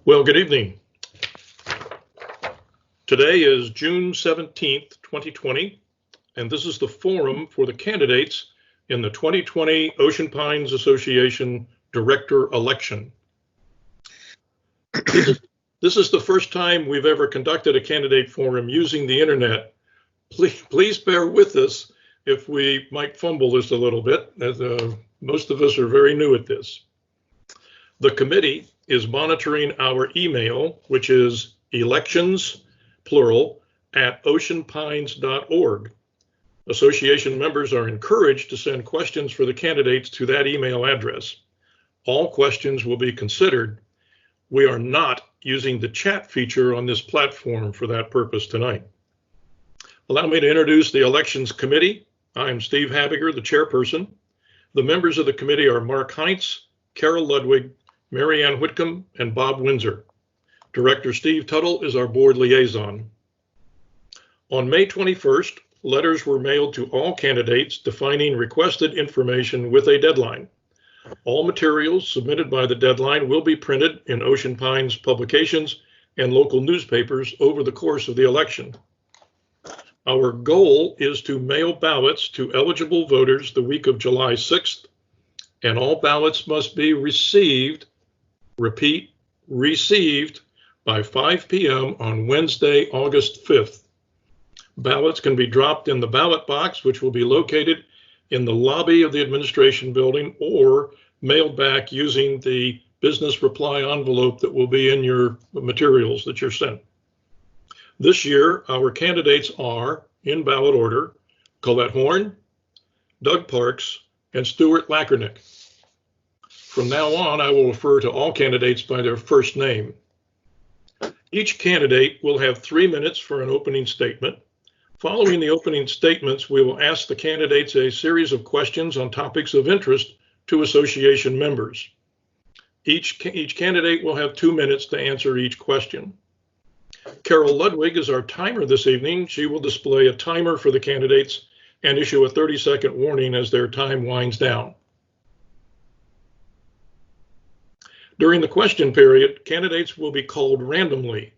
Well, good evening. Today is June 17th, 2020, and this is the forum for the candidates in the 2020 Ocean Pines Association Director election. This is the first time we've ever conducted a candidate forum using the internet. Please bear with us if we might fumble this a little bit, as most of us are very new at this. The committee is monitoring our email, which is elections, plural, @oceanpines.org. Association members are encouraged to send questions for the candidates to that email address. All questions will be considered. We are not using the chat feature on this platform for that purpose tonight. Allow me to introduce the Elections Committee. I'm Steve Habiger, the chairperson. The members of the committee are Mark Heinz, Carol Ludwig, Mary Ann Whitcomb, and Bob Windsor. Director Steve Tuttle is our board liaison. On May 21st, letters were mailed to all candidates defining requested information with a deadline. All materials submitted by the deadline will be printed in Ocean Pines publications and local newspapers over the course of the election. Our goal is to mail ballots to eligible voters the week of July 6th, and all ballots must be received, repeat, received by 5 p.m. on Wednesday, August 5th. Ballots can be dropped in the ballot box, which will be located in the lobby of the administration building, or mailed back using the business reply envelope that will be in your materials that you're sent. This year, our candidates are, in ballot order, Colette Horn, Doug Parks, and Stuart Laconic. From now on, I will refer to all candidates by their first name. Each candidate will have 3 minutes for an opening statement. Following the opening statements, we will ask the candidates a series of questions on topics of interest to association members. Each candidate will have 2 minutes to answer each question. Carol Ludwig is our timer this evening. She will display a timer for the candidates and issue a 30-second warning as their time winds down. During the question period, candidates will be called randomly.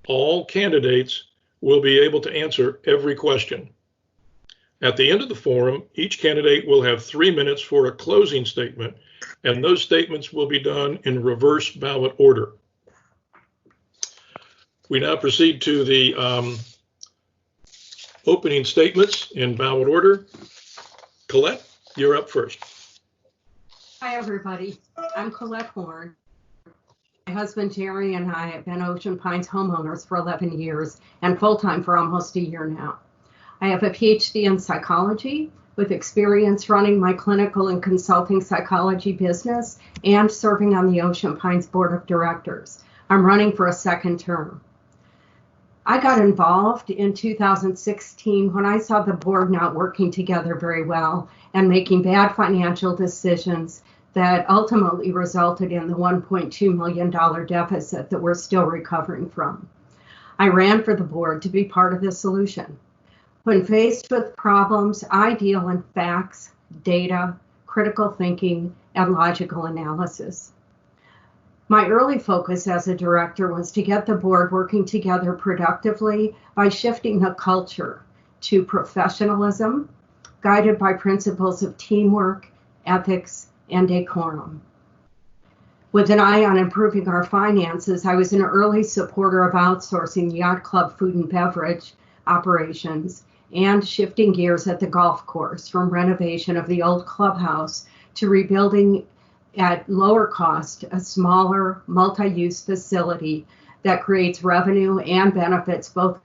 All candidates will be able to answer every question. At the end of the forum, each candidate will have 3 minutes for a closing statement, and those statements will be done in reverse ballot order. We now proceed to the opening statements in ballot order. Colette, you're up first. Hi, everybody. I'm Colette Horn. My husband, Jerry, and I have been Ocean Pines homeowners for 11 years and full-time for almost a year now. I have a PhD in psychology with experience running my clinical and consulting psychology business and serving on the Ocean Pines Board of Directors. I'm running for a second term. I got involved in 2016 when I saw the board not working together very well and making bad financial decisions that ultimately resulted in the $1.2 million deficit that we're still recovering from. I ran for the board to be part of the solution. When faced with problems, I deal in facts, data, critical thinking, and logical analysis. My early focus as a director was to get the board working together productively by shifting the culture to professionalism, guided by principles of teamwork, ethics, and decorum. With an eye on improving our finances, I was an early supporter of outsourcing the yacht club food and beverage operations and shifting gears at the golf course from renovation of the old clubhouse to rebuilding at lower cost a smaller multi-use facility that creates revenue and benefits both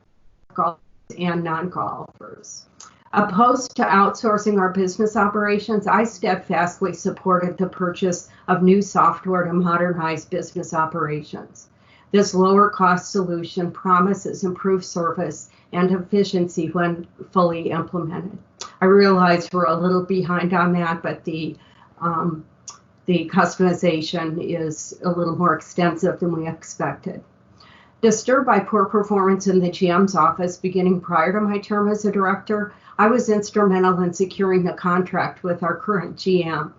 golfers and non-golfers. Opposed to outsourcing our business operations, I steadfastly supported the purchase of new software to modernize business operations. This lower cost solution promises improved service and efficiency when fully implemented. I realize we're a little behind on that, but the customization is a little more extensive than we expected. Disturbed by poor performance in the GM's office beginning prior to my term as a director, I was instrumental in securing the contract with our current GM.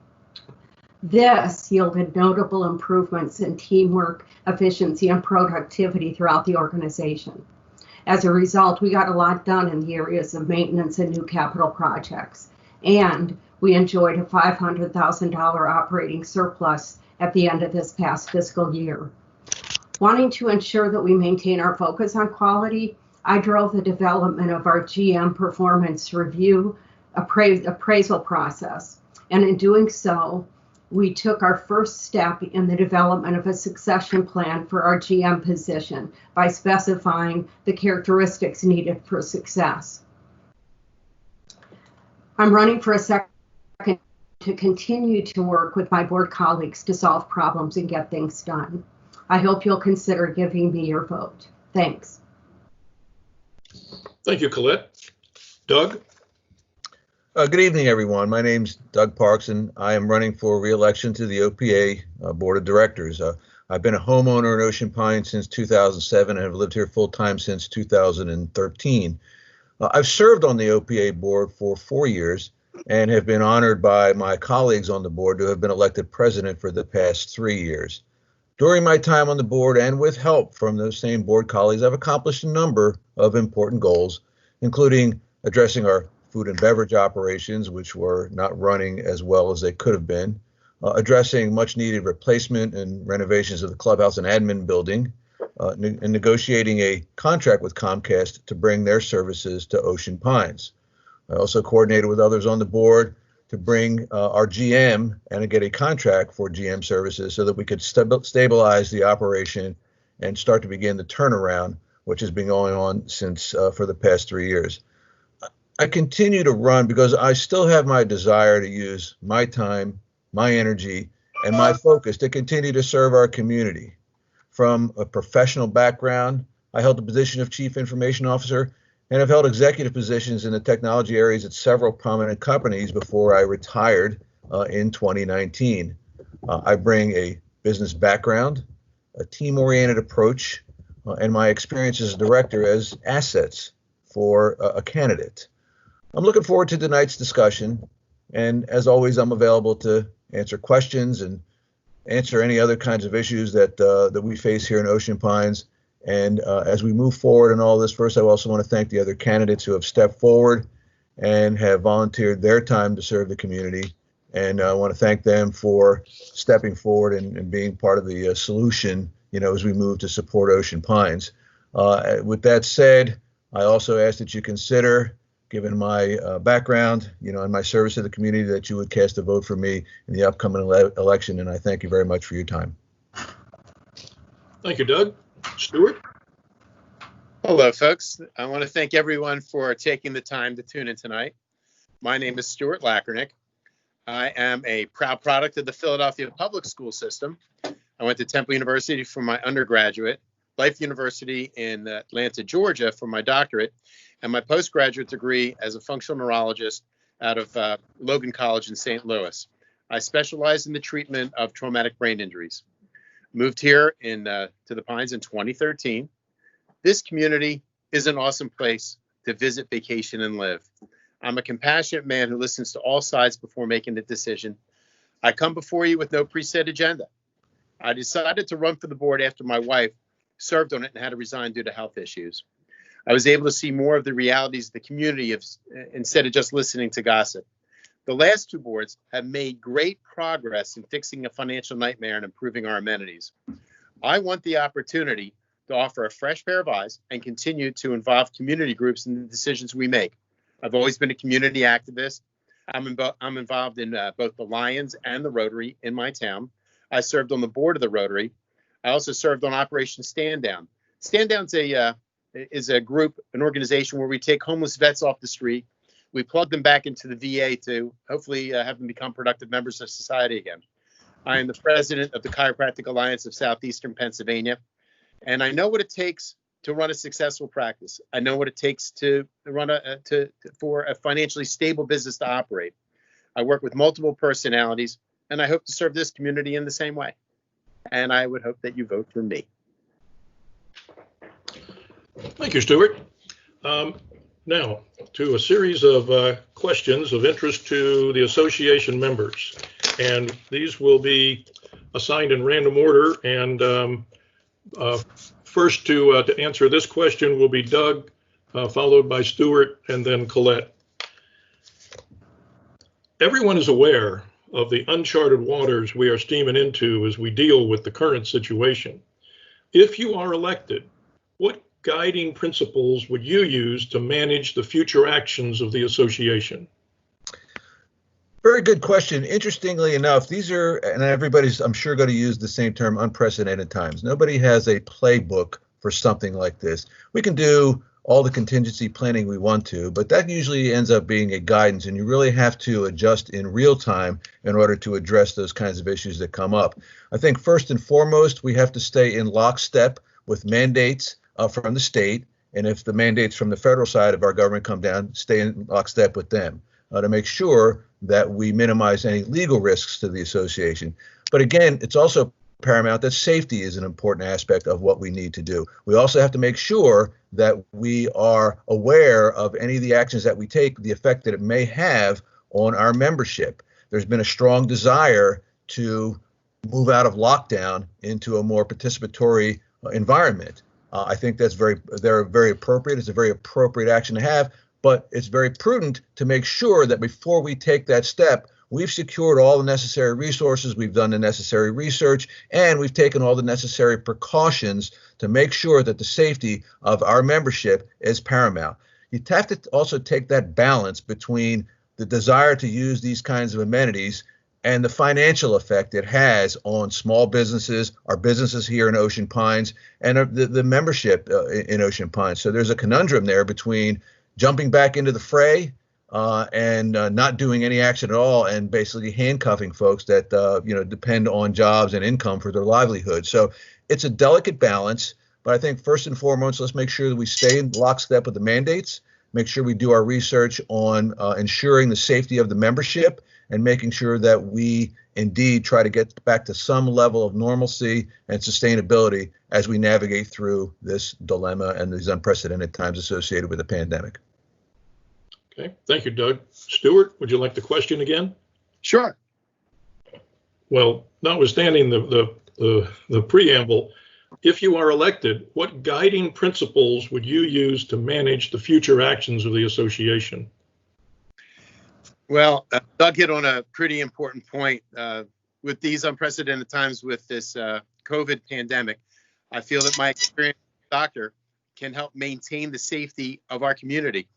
This yielded notable improvements in teamwork, efficiency, and productivity throughout the organization. As a result, we got a lot done in the areas of maintenance and new capital projects, and we enjoyed a $500,000 operating surplus at the end of this past fiscal year. Wanting to ensure that we maintain our focus on quality, I drove the development of our GM performance review appraisal process, and in doing so, we took our first step in the development of a succession plan for our GM position by specifying the characteristics needed for success. I'm running for a second to continue to work with my board colleagues to solve problems and get things done. I hope you'll consider giving me your vote. Thanks. Thank you, Colette. Doug? Good evening, everyone. My name's Doug Parks, and I am running for re-election to the OPA Board of Directors. I've been a homeowner in Ocean Pines since 2007 and have lived here full-time since 2013. I've served on the OPA Board for 4 years and have been honored by my colleagues on the board to have been elected president for the past 3 years. During my time on the board and with help from those same board colleagues, I've accomplished a number of important goals, including addressing our food and beverage operations, which were not running as well as they could have been, addressing much needed replacement and renovations of the clubhouse and admin building, and negotiating a contract with Comcast to bring their services to Ocean Pines. I also coordinated with others on the board to bring our GM and to get a contract for GM services so that we could stabilize the operation and start to begin the turnaround, which has been going on since for the past 3 years. I continue to run because I still have my desire to use my time, my energy, and my focus to continue to serve our community. From a professional background, I held the position of Chief Information Officer and have held executive positions in the technology areas at several prominent companies before I retired in 2019. I bring a business background, a team-oriented approach, and my experience as a director as assets for a candidate. I'm looking forward to tonight's discussion, and as always, I'm available to answer questions and answer any other kinds of issues that we face here in Ocean Pines. And as we move forward in all this, first, I also want to thank the other candidates who have stepped forward and have volunteered their time to serve the community. And I want to thank them for stepping forward and being part of the solution, as we move to support Ocean Pines. With that said, I also ask that you consider, given my background, and my service to the community, that you would cast a vote for me in the upcoming election. And I thank you very much for your time. Thank you, Doug. Stuart? Hello, folks. I want to thank everyone for taking the time to tune in tonight. My name is Stuart Laconic. I am a proud product of the Philadelphia public school system. I went to Temple University for my undergraduate, Life University in Atlanta, Georgia for my doctorate, and my postgraduate degree as a functional neurologist out of Logan College in St. Louis. I specialize in the treatment of traumatic brain injuries. Moved here to the Pines in 2013. This community is an awesome place to visit, vacation, and live. I'm a compassionate man who listens to all sides before making a decision. I come before you with no preset agenda. I decided to run for the board after my wife served on it and had to resign due to health issues. I was able to see more of the realities of the community instead of just listening to gossip. The last two boards have made great progress in fixing a financial nightmare and improving our amenities. I want the opportunity to offer a fresh pair of eyes and continue to involve community groups in the decisions we make. I've always been a community activist. I'm involved in both the Lions and the Rotary in my town. I served on the board of the Rotary. I also served on Operation Stand Down. Stand Down's is a group, an organization where we take homeless vets off the street. We plug them back into the VA to hopefully have them become productive members of society again. I am the president of the Chiropractic Alliance of Southeastern Pennsylvania, and I know what it takes to run a successful practice. I know what it takes to run for a financially stable business to operate. I work with multiple personalities, and I hope to serve this community in the same way. And I would hope that you vote for me. Thank you, Stuart. Now, to a series of questions of interest to the association members. and these will be assigned in random order. And first to answer this question will be Doug, followed by Stuart, and then Colette. Everyone is aware of the uncharted waters we are steaming into as we deal with the current situation. If you are elected, what guiding principles would you use to manage the future actions of the association? Very good question. Interestingly enough, these are, and everybody's, I'm sure, going to use the same term, unprecedented times. Nobody has a playbook for something like this. We can do all the contingency planning we want to, but that usually ends up being a guidance, and you really have to adjust in real time in order to address those kinds of issues that come up. I think first and foremost, we have to stay in lockstep with mandates from the state, and if the mandates from the federal side of our government come down, stay in lockstep with them to make sure that we minimize any legal risks to the association. But again, it's also paramount that safety is an important aspect of what we need to do. We also have to make sure that we are aware of any of the actions that we take, the effect that it may have on our membership. There's been a strong desire to move out of lockdown into a more participatory environment. I think they're very appropriate. It's a very appropriate action to have, but it's very prudent to make sure that before we take that step, we've secured all the necessary resources, we've done the necessary research, and we've taken all the necessary precautions to make sure that the safety of our membership is paramount. You have to also take that balance between the desire to use these kinds of amenities and the financial effect it has on small businesses, our businesses here in Ocean Pines, and the membership in Ocean Pines. So there's a conundrum there between jumping back into the fray and not doing any action at all, and basically handcuffing folks that depend on jobs and income for their livelihood. So it's a delicate balance, but I think first and foremost, let's make sure that we stay in lockstep with the mandates, make sure we do our research on ensuring the safety of the membership, and making sure that we indeed try to get back to some level of normalcy and sustainability as we navigate through this dilemma and these unprecedented times associated with the pandemic. Okay, thank you, Doug. Stuart, would you like the question again? Sure. Well, notwithstanding the preamble, if you are elected, what guiding principles would you use to manage the future actions of the association? Well, Doug hit on a pretty important point. With these unprecedented times with this COVID pandemic, I feel that my experience as a doctor can help maintain the safety of our community.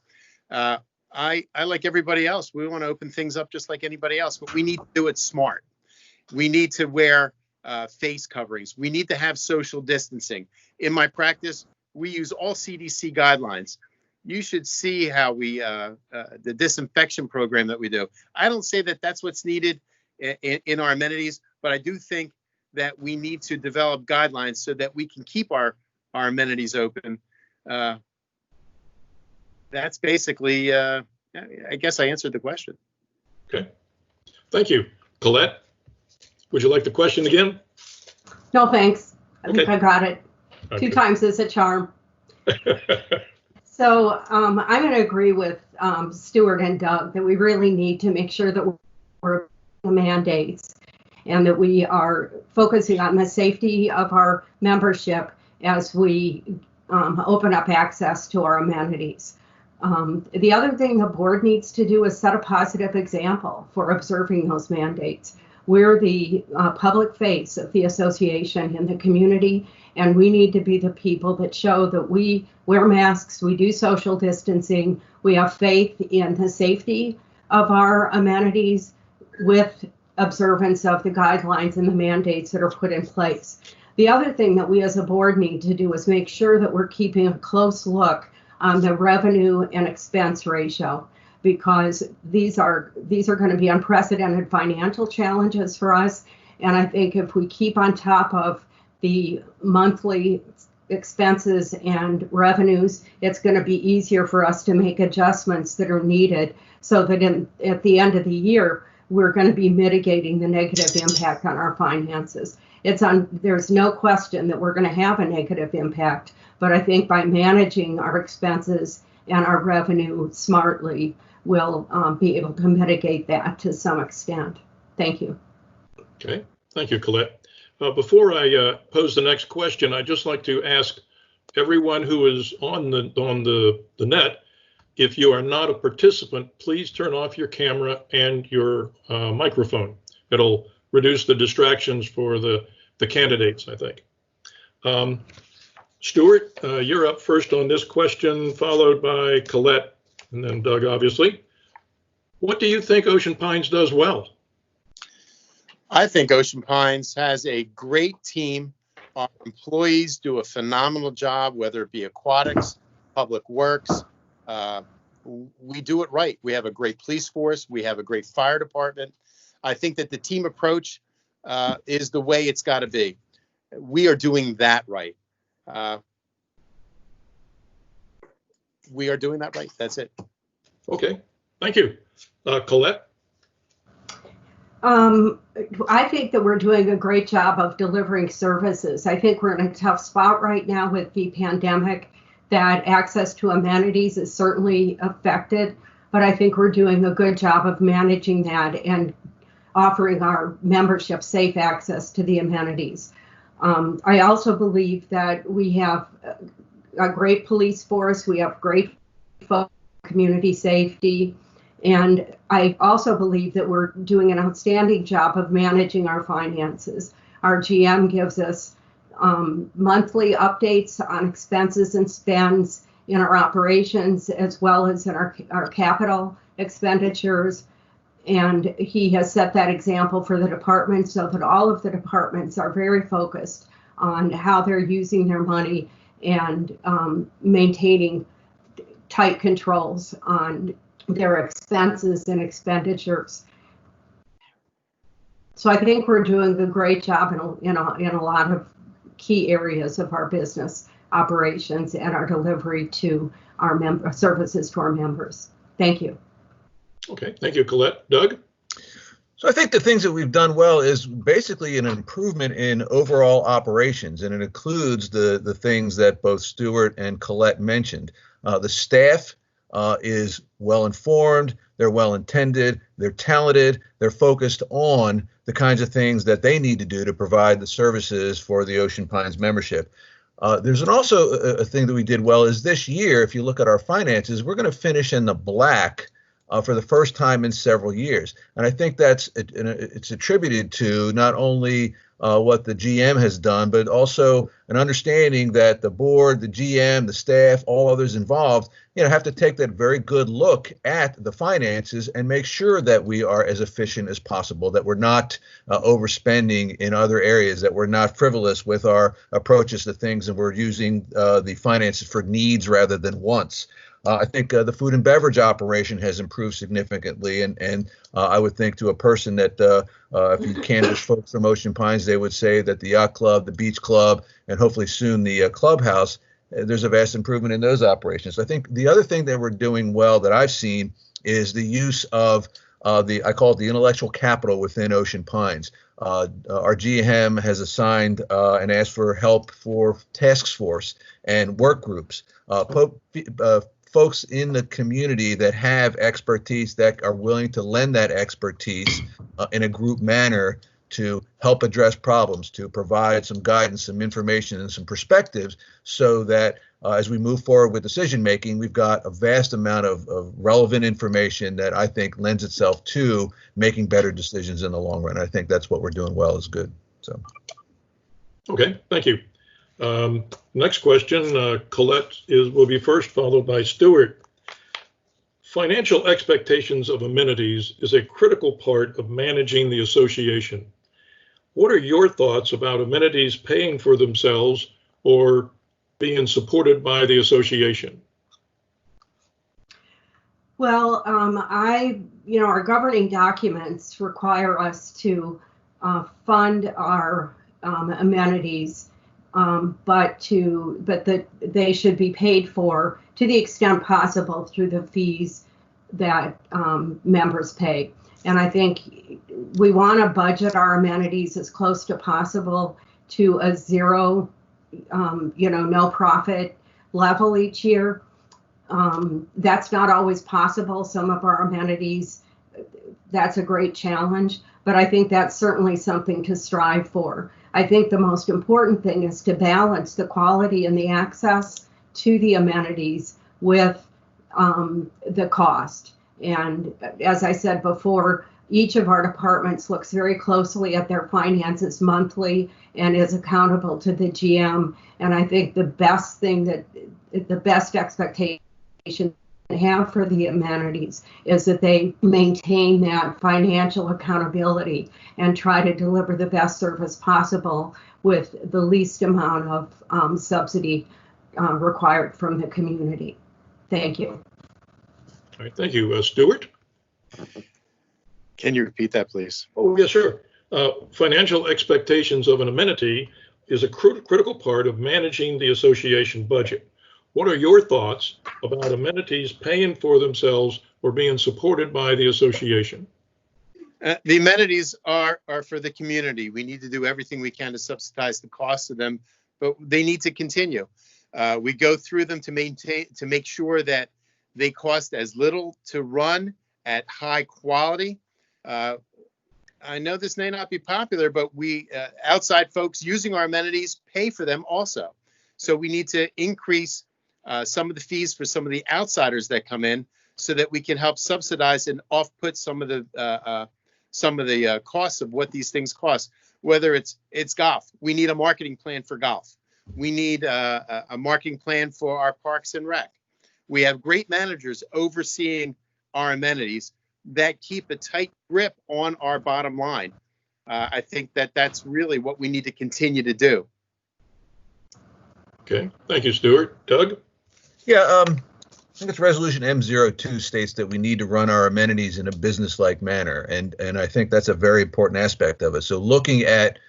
I like everybody else, we want to open things up just like anybody else, but we need to do it smart. We need to wear face coverings. We need to have social distancing. In my practice, we use all CDC guidelines. You should see how we, the disinfection program that we do. I don't say that that's what's needed in our amenities, but I do think that we need to develop guidelines so that we can keep our amenities open. That's basically, I guess I answered the question. Okay, thank you. Colette, would you like the question again? No, thanks. I think Okay. I got it. Okay. 2 times is a charm. So I'm going to agree with Stuart and Doug that we really need to make sure that we're the mandates and that we are focusing on the safety of our membership as we open up access to our amenities. The other thing the board needs to do is set a positive example for observing those mandates. We're the public face of the association in the community, and we need to be the people that show that we wear masks, we do social distancing, we have faith in the safety of our amenities with observance of the guidelines and the mandates that are put in place. The other thing that we as a board need to do is make sure that we're keeping a close look on the revenue and expense ratio, because these are going to be unprecedented financial challenges for us. And I think if we keep on top of the monthly expenses and revenues, it's going to be easier for us to make adjustments that are needed so that at the end of the year, we're going to be mitigating the negative impact on our finances. There's no question that we're going to have a negative impact, but I think by managing our expenses and our revenue smartly, we'll be able to mitigate that to some extent. Thank you. Okay, thank you, Colette. Before I pose the next question, I'd just like to ask everyone who is on the net, if you are not a participant, please turn off your camera and your microphone. It'll reduce the distractions for the candidates, I think. Stuart, you're up first on this question, followed by Colette, and then Doug, obviously. What do you think Ocean Pines does well? I think Ocean Pines has a great team. Our employees do a phenomenal job, whether it be aquatics, public works. We do it right. We have a great police force. We have a great fire department. I think that the team approach is the way it's got to be. We are doing that right. We are doing that right. That's it. Okay, thank you. Colette? I think that we're doing a great job of delivering services. I think we're in a tough spot right now with the pandemic, that access to amenities is certainly affected, but I think we're doing a good job of managing that and offering our membership safe access to the amenities. I also believe that we have a great police force, we have great community safety, and I also believe that we're doing an outstanding job of managing our finances. Our GM gives us monthly updates on expenses and spends in our operations, as well as in our capital expenditures. And he has set that example for the department so that all of the departments are very focused on how they're using their money and maintaining tight controls on their expenses and expenditures. So I think we're doing a great job in a lot of key areas of our business operations and our delivery to our services to our members. Thank you. Okay, thank you, Colette. Doug? So I think the things that we've done well is basically an improvement in overall operations, and it includes the things that both Stuart and Colette mentioned. The staff is well informed, they're well intended, they're talented, they're focused on the kinds of things that they need to do to provide the services for the Ocean Pines membership. There's also a thing that we did well is this year, if you look at our finances, we're going to finish in the black for the first time in several years. And I think it's attributed to not only what the GM has done, but also an understanding that the board, the GM, the staff, all others involved, have to take that very good look at the finances and make sure that we are as efficient as possible, that we're not overspending in other areas, that we're not frivolous with our approaches to things, and we're using the finances for needs rather than wants. I think the food and beverage operation has improved significantly, and I would think to a person that if you canvass folks from Ocean Pines, they would say that the yacht club, the beach club, and hopefully soon the clubhouse, there's a vast improvement in those operations. I think the other thing that we're doing well that I've seen is the use of I call it the intellectual capital within Ocean Pines. Our GM has assigned and asked for help for task force and work groups. Folks in the community that have expertise that are willing to lend that expertise in a group manner to help address problems, to provide some guidance, some information, and some perspectives so that as we move forward with decision making, we've got a vast amount of relevant information that I think lends itself to making better decisions in the long run. I think that's what we're doing well is good. So. Okay, thank you. Next question, Colette will be first, followed by Stuart. Financial expectations of amenities is a critical part of managing the association. What are your thoughts about amenities paying for themselves or being supported by the association? Well, our governing documents require us to fund our amenities. But they should be paid for to the extent possible through the fees that members pay. And I think we want to budget our amenities as close to possible to a zero, no profit level each year. That's not always possible. Some of our amenities, that's a great challenge. but I think that's certainly something to strive for. I think the most important thing is to balance the quality and the access to the amenities with the cost. And as I said before, each of our departments looks very closely at their finances monthly and is accountable to the GM. And I think the best expectation to have for the amenities is that they maintain that financial accountability and try to deliver the best service possible with the least amount of subsidy required from the community. Thank you. All right, thank you. Stuart? Can you repeat that, please? Oh, yes, sure. Financial expectations of an amenity is a critical part of managing the association budget. What are your thoughts about amenities paying for themselves or being supported by the association? The amenities are for the community. We need to do everything we can to subsidize the cost of them, but they need to continue. We go through them to make sure that they cost as little to run at high quality. I know this may not be popular, but we outside folks using our amenities pay for them also. So we need to increase some of the fees for some of the outsiders that come in, so that we can help subsidize and off-put some of the costs of what these things cost. Whether it's golf, we need a marketing plan for golf. We need a marketing plan for our parks and rec. We have great managers overseeing our amenities that keep a tight grip on our bottom line. I think that's really what we need to continue to do. Okay, thank you, Stuart. Doug? Yeah, I think it's Resolution M02 states that we need to run our amenities in a business-like manner, and I think that's a very important aspect of it. So looking at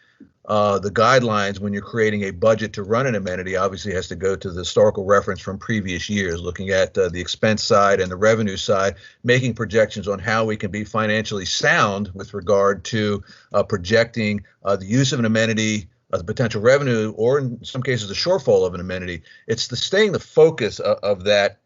the guidelines when you're creating a budget to run an amenity obviously has to go to the historical reference from previous years, looking at the expense side and the revenue side, making projections on how we can be financially sound with regard to projecting the use of an amenity, the potential revenue, or in some cases the shortfall of an amenity. It's staying the focus of that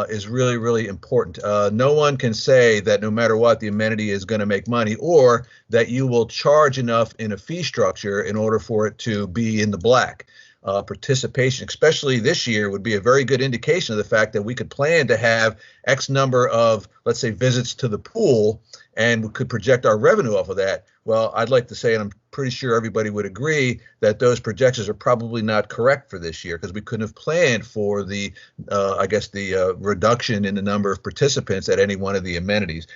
is really, really important. No one can say that no matter what, the amenity is going to make money, or that you will charge enough in a fee structure in order for it to be in the black. Participation, especially this year, would be a very good indication of the fact that we could plan to have X number of, let's say, visits to the pool, and we could project our revenue off of that. Well, I'd like to say, and I'm pretty sure everybody would agree, that those projections are probably not correct for this year, because we couldn't have planned for the, reduction in the number of participants at any one of the amenities.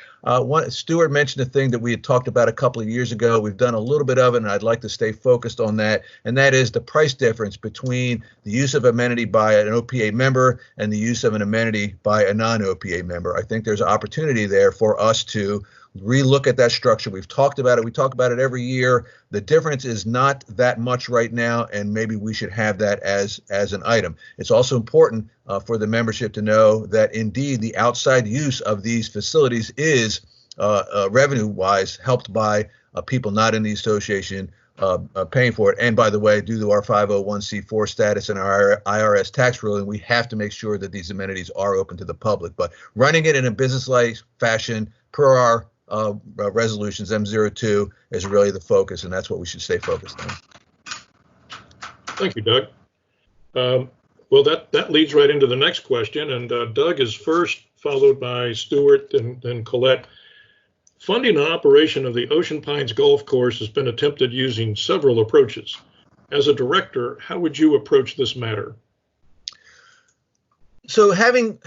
Stuart mentioned a thing that we had talked about a couple of years ago. We've done a little bit of it, and I'd like to stay focused on that, and that is the price difference between the use of amenity by an OPA member and the use of an amenity by a non-OPA member. I think there's an opportunity there for us to relook at that structure. We've talked about it. We talk about it every year. The difference is not that much right now, and maybe we should have that as an item. It's also important for the membership to know that indeed the outside use of these facilities is revenue-wise helped by people not in the association paying for it. And by the way, due to our 501c4 status and our IRS tax ruling, we have to make sure that these amenities are open to the public. But running it in a business-like fashion per our resolutions, M02 is really the focus, and that's what we should stay focused on. Thank you, Doug. Well, that leads right into the next question, and Doug is first, followed by Stuart and then Colette. Funding and operation of the Ocean Pines Golf Course has been attempted using several approaches. As a director, how would you approach this matter? So having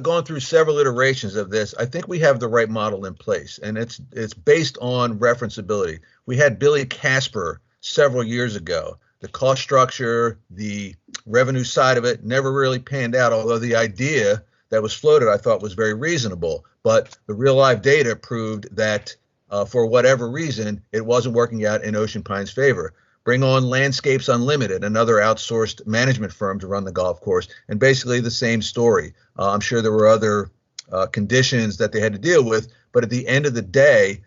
gone through several iterations of this, I think we have the right model in place, and it's based on referenceability. We had Billy Casper several years ago. The cost structure, the revenue side of it never really panned out, although the idea that was floated I thought was very reasonable. But the real live data proved that for whatever reason, it wasn't working out in Ocean Pines' favor. Bring on Landscapes Unlimited, another outsourced management firm to run the golf course, and basically the same story. I'm sure there were other conditions that they had to deal with, but at the end of the day,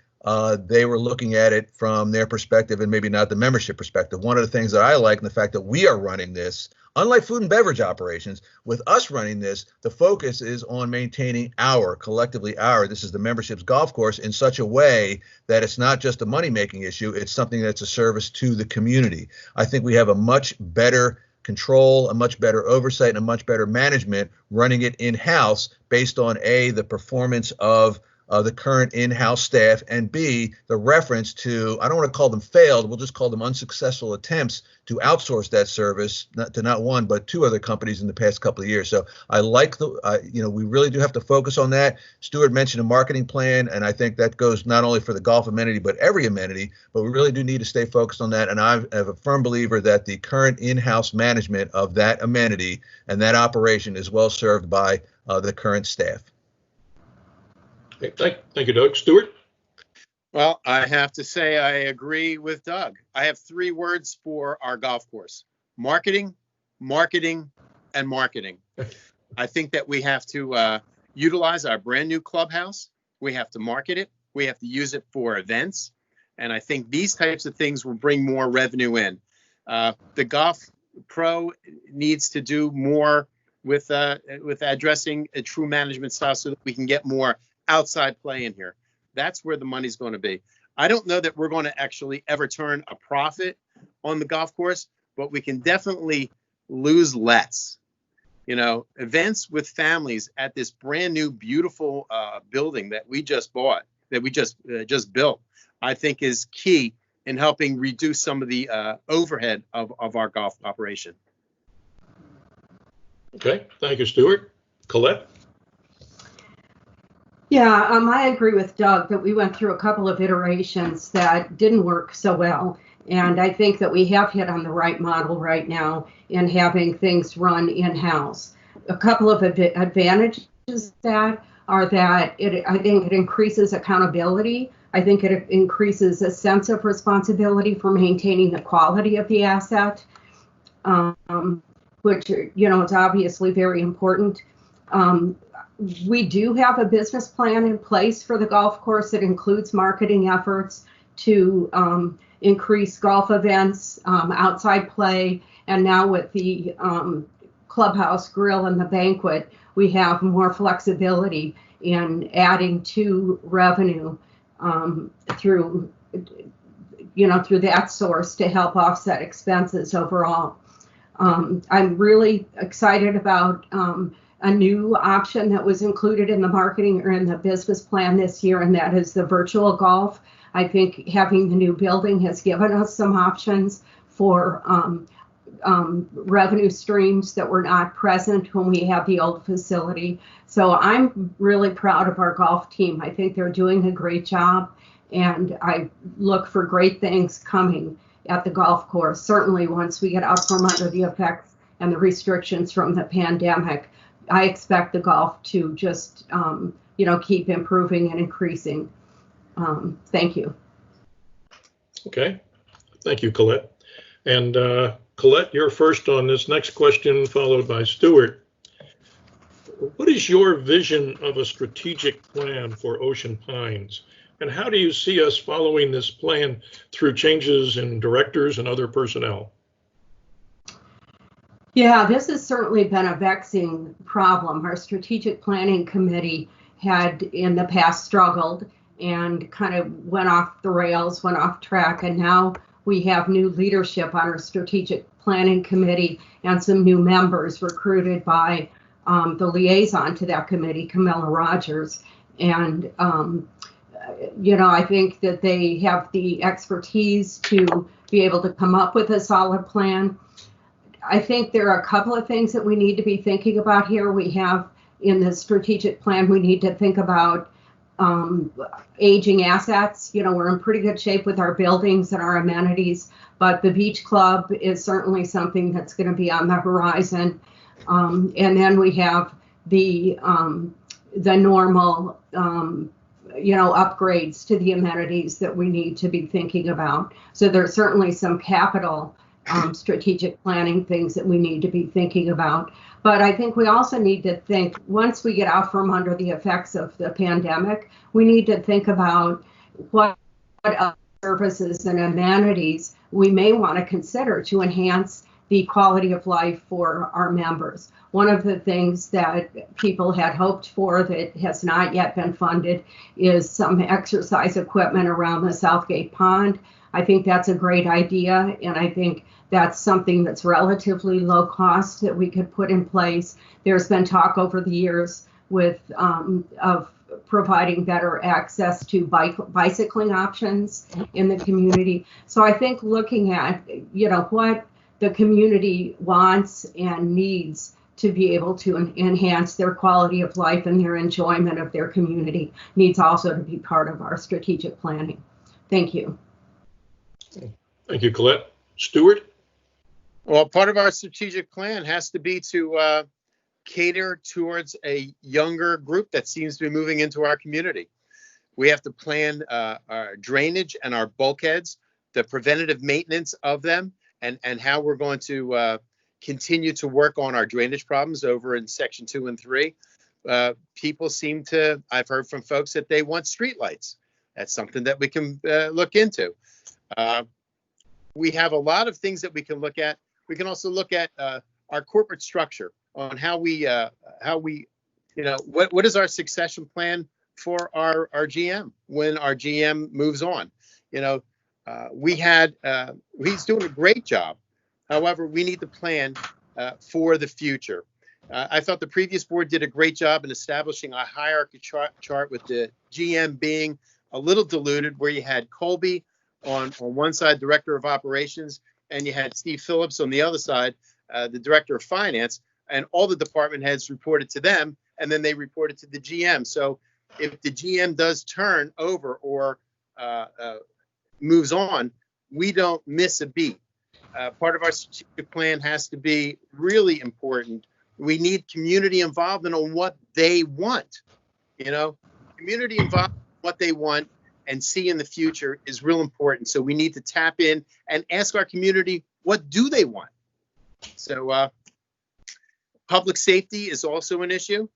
they were looking at it from their perspective and maybe not the membership perspective. One of the things that I like in the fact that we are running this Unlike food and beverage operations, with us running this, the focus is on maintaining this is the membership's golf course, in such a way that it's not just a money-making issue, it's something that's a service to the community. I think we have a much better control, a much better oversight, and a much better management running it in-house based on A, the performance of the current in-house staff, and B, the reference to, I don't want to call them failed, we'll just call them unsuccessful attempts to outsource that service to not one, but two other companies in the past couple of years. So I like we really do have to focus on that. Stuart mentioned a marketing plan, and I think that goes not only for the golf amenity, but every amenity, but we really do need to stay focused on that. And I'm a firm believer that the current in-house management of that amenity and that operation is well served by the current staff. Thank you, Doug. Stuart? Well, I have to say I agree with Doug. I have 3 words for our golf course: marketing, marketing, and marketing. I think that we have to utilize our brand new clubhouse. We have to market it. We have to use it for events. And I think these types of things will bring more revenue in. The golf pro needs to do more with addressing a true management style so that we can get more outside play in here. That's where the money's going to be. I don't know that we're going to actually ever turn a profit on the golf course, but we can definitely lose less. You know, events with families at this brand new, beautiful building that we just bought, that we just built, I think is key in helping reduce some of the overhead of our golf operation. Okay, thank you, Stuart. Colette? Yeah, I agree with Doug that we went through a couple of iterations that didn't work so well. And I think that we have hit on the right model right now in having things run in-house. A couple of advantages that are that I think it increases accountability. I think it increases a sense of responsibility for maintaining the quality of the asset, which, you know, is obviously very important. We do have a business plan in place for the golf course that includes marketing efforts to increase golf events, outside play, and now with the clubhouse grill and the banquet, we have more flexibility in adding to revenue through that source to help offset expenses overall. I'm really excited about a new option that was included in the marketing or in the business plan this year, and that is the virtual golf. I think having the new building has given us some options for revenue streams that were not present when we had the old facility. So I'm really proud of our golf team. I think they're doing a great job, and I look for great things coming at the golf course, certainly once we get out from under the effects and the restrictions from the pandemic. I expect the golf to just, keep improving and increasing. Thank you. Okay. Thank you, Colette. And Colette, you're first on this next question, followed by Stuart. What is your vision of a strategic plan for Ocean Pines? And how do you see us following this plan through changes in directors and other personnel? Yeah, this has certainly been a vexing problem. Our strategic planning committee had in the past struggled and kind of went off the rails, went off track, and now we have new leadership on our strategic planning committee and some new members recruited by the liaison to that committee, Camilla Rogers. And, I think that they have the expertise to be able to come up with a solid plan. I think there are a couple of things that we need to be thinking about here. We have in the strategic plan, we need to think about aging assets. We're in pretty good shape with our buildings and our amenities, but the beach club is certainly something that's going to be on the horizon. And then we have the normal, upgrades to the amenities that we need to be thinking about. So there's certainly some capital strategic planning things that we need to be thinking about. But I think we also need to think, once we get out from under the effects of the pandemic, we need to think about what other services and amenities we may want to consider to enhance the quality of life for our members. One of the things that people had hoped for that has not yet been funded is some exercise equipment around the Southgate Pond. I think that's a great idea, and I think that's something that's relatively low cost that we could put in place. There's been talk over the years of providing better access to bicycling options in the community. So I think looking at, what the community wants and needs to be able to enhance their quality of life and their enjoyment of their community needs also to be part of our strategic planning. Thank you. Thank you, Colette. Stuart? Well, part of our strategic plan has to be to cater towards a younger group that seems to be moving into our community. We have to plan our drainage and our bulkheads, the preventative maintenance of them, and how we're going to continue to work on our drainage problems over in section 2 and 3. People seem to, I've heard from folks that they want streetlights. That's something that we can look into. We have a lot of things that we can look at. We can also look at our corporate structure on how we, what is our succession plan for our GM when our GM moves on. He's doing a great job. However, we need to plan for the future. I thought the previous board did a great job in establishing a hierarchy chart with the GM being a little diluted, where you had Colby on one side, director of operations, and you had Steve Phillips on the other side, the director of finance, and all the department heads reported to them, and then they reported to the GM. So if the GM does turn over or moves on, we don't miss a beat. Part of our strategic plan has to be really important. We need community involvement on what they want. Community involvement in what they want and see in the future is real important. So we need to tap in and ask our community, what do they want? So public safety is also an issue.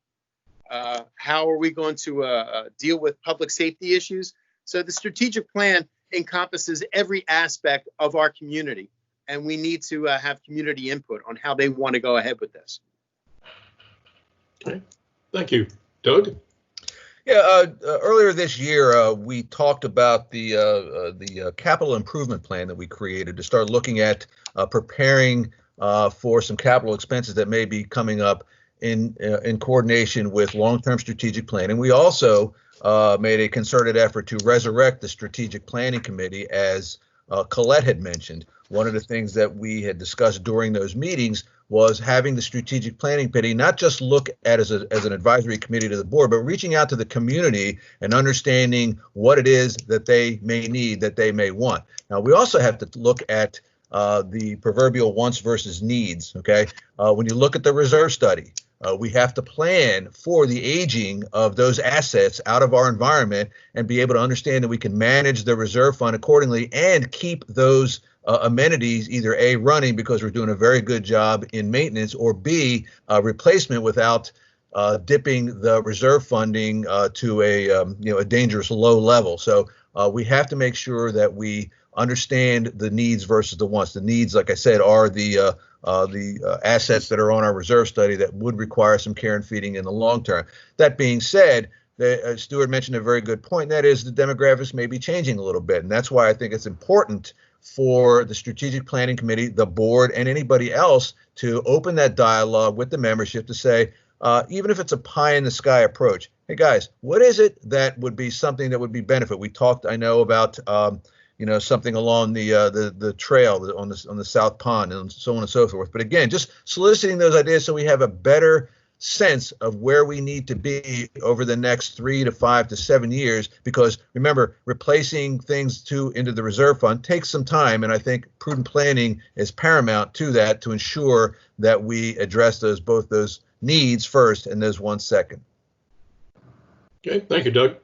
How are we going to deal with public safety issues? So the strategic plan encompasses every aspect of our community, and we need to have community input on how they want to go ahead with this. Okay, thank you. Doug? Yeah, earlier this year, we talked about the capital improvement plan that we created to start looking at preparing for some capital expenses that may be coming up in coordination with long-term strategic planning. We also made a concerted effort to resurrect the strategic planning committee, as Colette had mentioned. One of the things that we had discussed during those meetings was having the strategic planning committee not just look at as an advisory committee to the board, but reaching out to the community and understanding what it is that they may need, that they may want. Now, we also have to look at the proverbial wants versus needs. Okay, when you look at the reserve study, we have to plan for the aging of those assets out of our environment and be able to understand that we can manage the reserve fund accordingly and keep those amenities either A, running because we're doing a very good job in maintenance, or B, replacement without dipping the reserve funding to a dangerous low level. So we have to make sure that we understand the needs versus the wants. The needs, like I said, are the assets that are on our reserve study that would require some care and feeding in the long term. That being said, Stuart mentioned a very good point, and that is the demographics may be changing a little bit. And that's why I think it's important for the strategic planning committee, the board, and anybody else to open that dialogue with the membership to say, even if it's a pie in the sky approach, hey guys, what is it that would be something that would be benefit? We talked, I know, about something along the trail on the South Pond and so on and so forth. But again, just soliciting those ideas so we have a better sense of where we need to be over the next 3 to 5 to 7 years, because remember, replacing things into the reserve fund takes some time, and I think prudent planning is paramount to that, to ensure that we address both those needs first and those wants second. Okay, thank you, Doug.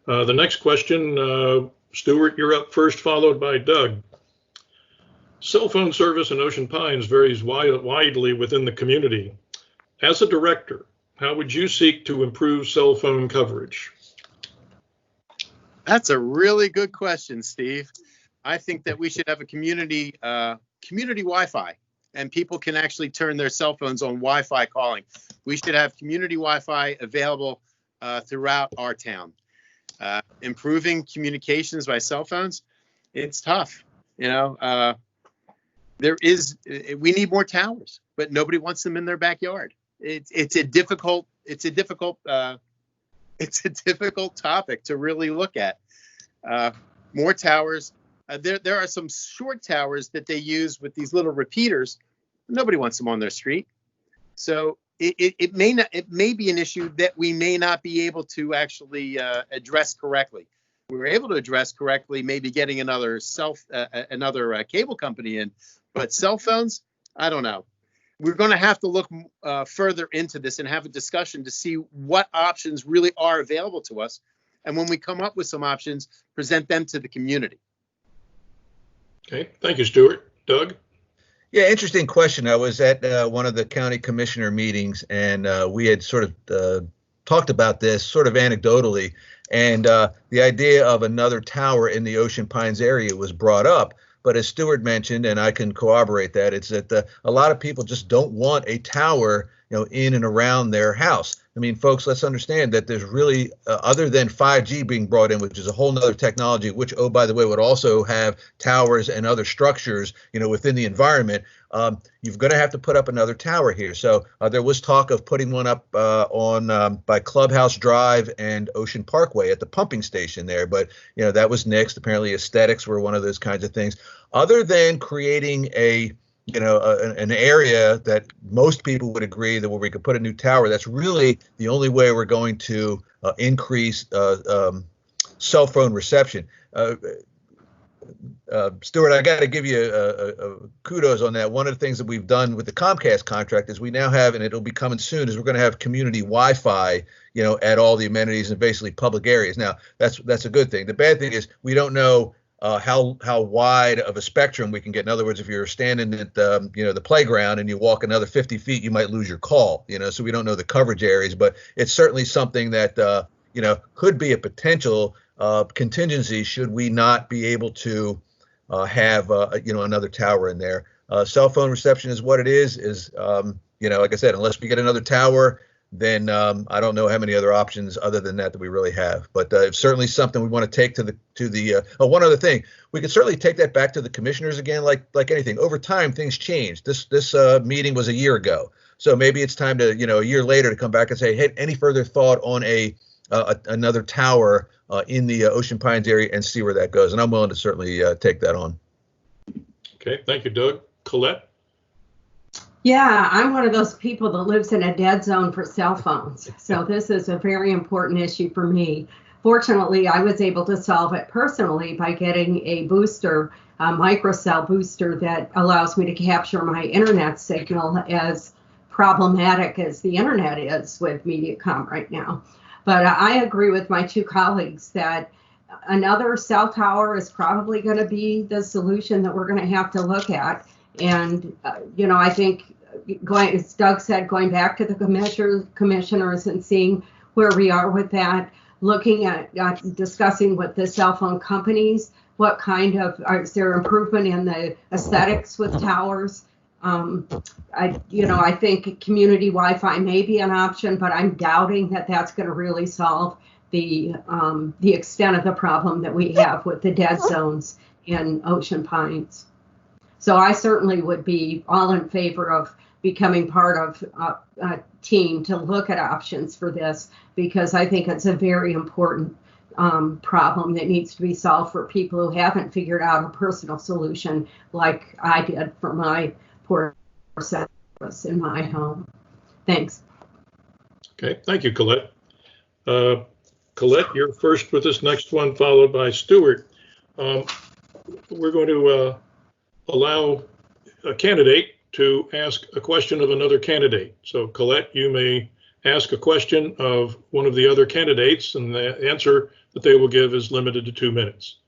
The next question, Stuart, you're up first, followed by Doug. Cell phone service in Ocean Pines varies widely within the community. As a director, how would you seek to improve cell phone coverage? That's a really good question, Steve. I think that we should have a community Wi-Fi and people can actually turn their cell phones on Wi-Fi calling. We should have community Wi-Fi available throughout our town. Improving communications by cell phones, it's tough. You know, we need more towers, but nobody wants them in their backyard. It's a difficult topic to really look at. More towers. There are some short towers that they use with these little repeaters. Nobody wants them on their street. So it may be an issue that we may not be able to actually address correctly. We were able to address correctly, maybe getting another cable company in, but cell phones, I don't know. We're going to have to look further into this and have a discussion to see what options really are available to us. And when we come up with some options, present them to the community. Okay, thank you, Stuart. Doug? Yeah, interesting question. I was at one of the county commissioner meetings, and we had sort of talked about this sort of anecdotally, and the idea of another tower in the Ocean Pines area was brought up. But as Stuart mentioned, and I can corroborate that, it's that a lot of people just don't want a tower, in and around their house. I mean, folks, let's understand that there's really, other than 5G being brought in, which is a whole nother technology, which, oh, by the way, would also have towers and other structures, within the environment. You're going to have to put up another tower here. So there was talk of putting one up by Clubhouse Drive and Ocean Parkway at the pumping station there. But, that was nixed. Apparently aesthetics were one of those kinds of things. Other than creating an area that most people would agree that where we could put a new tower, that's really the only way we're going to increase cell phone reception. Stuart, I got to give you a kudos on that. One of the things that we've done with the Comcast contract is we now have, and it'll be coming soon, is we're going to have community Wi-Fi, at all the amenities and basically public areas. Now, that's a good thing. The bad thing is we don't know how wide of a spectrum we can get. In other words, if you're standing at the playground and you walk another 50 feet, you might lose your call. So we don't know the coverage areas, but it's certainly something that could be a potential contingency should we not be able to have another tower in there. Cell phone reception is what it is. Like I said, unless we get another tower, then I don't know how many other options other than that we really have. But it's certainly something we want to take to the one other thing, we could certainly take that back to the commissioners again, like anything. Over time, things change. This meeting was a year ago, so maybe it's time to a year later to come back and say, hey, any further thought on another tower in the Ocean Pines area, and see where that goes. And I'm willing to certainly take that on. Okay, thank you, Doug. Colette? Yeah, I'm one of those people that lives in a dead zone for cell phones. So this is a very important issue for me. Fortunately, I was able to solve it personally by getting a booster, a microcell booster that allows me to capture my internet signal, as problematic as the internet is with Mediacom right now. But I agree with my two colleagues that another cell tower is probably going to be the solution that we're going to have to look at. And, I think, as Doug said, going back to the commissioners and seeing where we are with that, looking at discussing with the cell phone companies, what kind of, is there improvement in the aesthetics with towers? I think community Wi-Fi may be an option, but I'm doubting that that's going to really solve the extent of the problem that we have with the dead zones in Ocean Pines. So I certainly would be all in favor of becoming part of a team to look at options for this, because I think it's a very important problem that needs to be solved for people who haven't figured out a personal solution like I did for my poor service in my home. Thanks. Okay, thank you, Colette. Colette, you're first with this next one, followed by Stuart. We're going to allow a candidate to ask a question of another candidate. So Colette, you may ask a question of one of the other candidates, and the answer that they will give is limited to 2 minutes.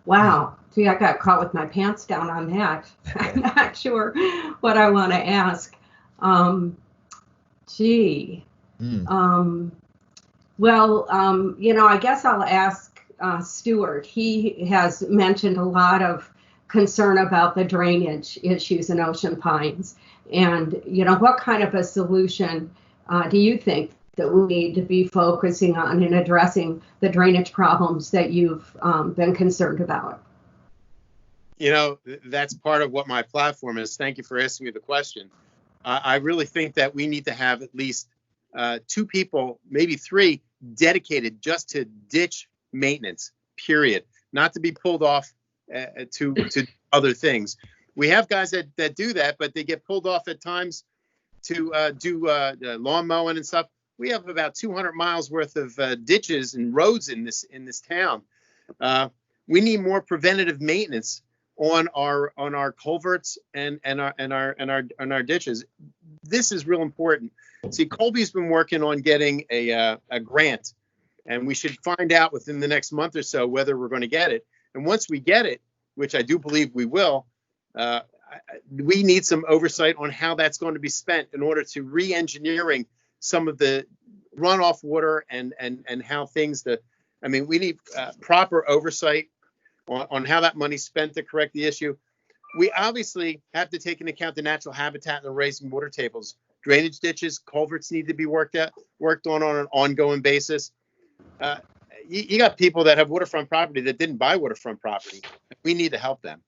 Wow. See, I got caught with my pants down on that. I'm not sure what I want to ask. I guess I'll ask Stuart. He has mentioned a lot of concern about the drainage issues in Ocean Pines. And, what kind of a solution do you think that we need to be focusing on in addressing the drainage problems that you've been concerned about? That's part of what my platform is. Thank you for asking me the question. I really think that we need to have at least 2 people, maybe 3, dedicated just to ditch maintenance, period. Not to be pulled off to other things. We have guys that do that, but they get pulled off at times to do lawn mowing and stuff. We have about 200 miles worth of ditches and roads in this town. We need more preventative maintenance on our culverts and our ditches. This is real important. See, Colby's been working on getting a grant, and we should find out within the next month or so whether we're going to get it. And once we get it, which I do believe we will, we need some oversight on how that's going to be spent in order to re-engineering some of the runoff water and how things we need proper oversight on how that money's spent to correct the issue. We obviously have to take into account the natural habitat and the raising water tables. Drainage ditches, culverts need to be worked on an ongoing basis. You got people that have waterfront property that didn't buy waterfront property. We need to help them.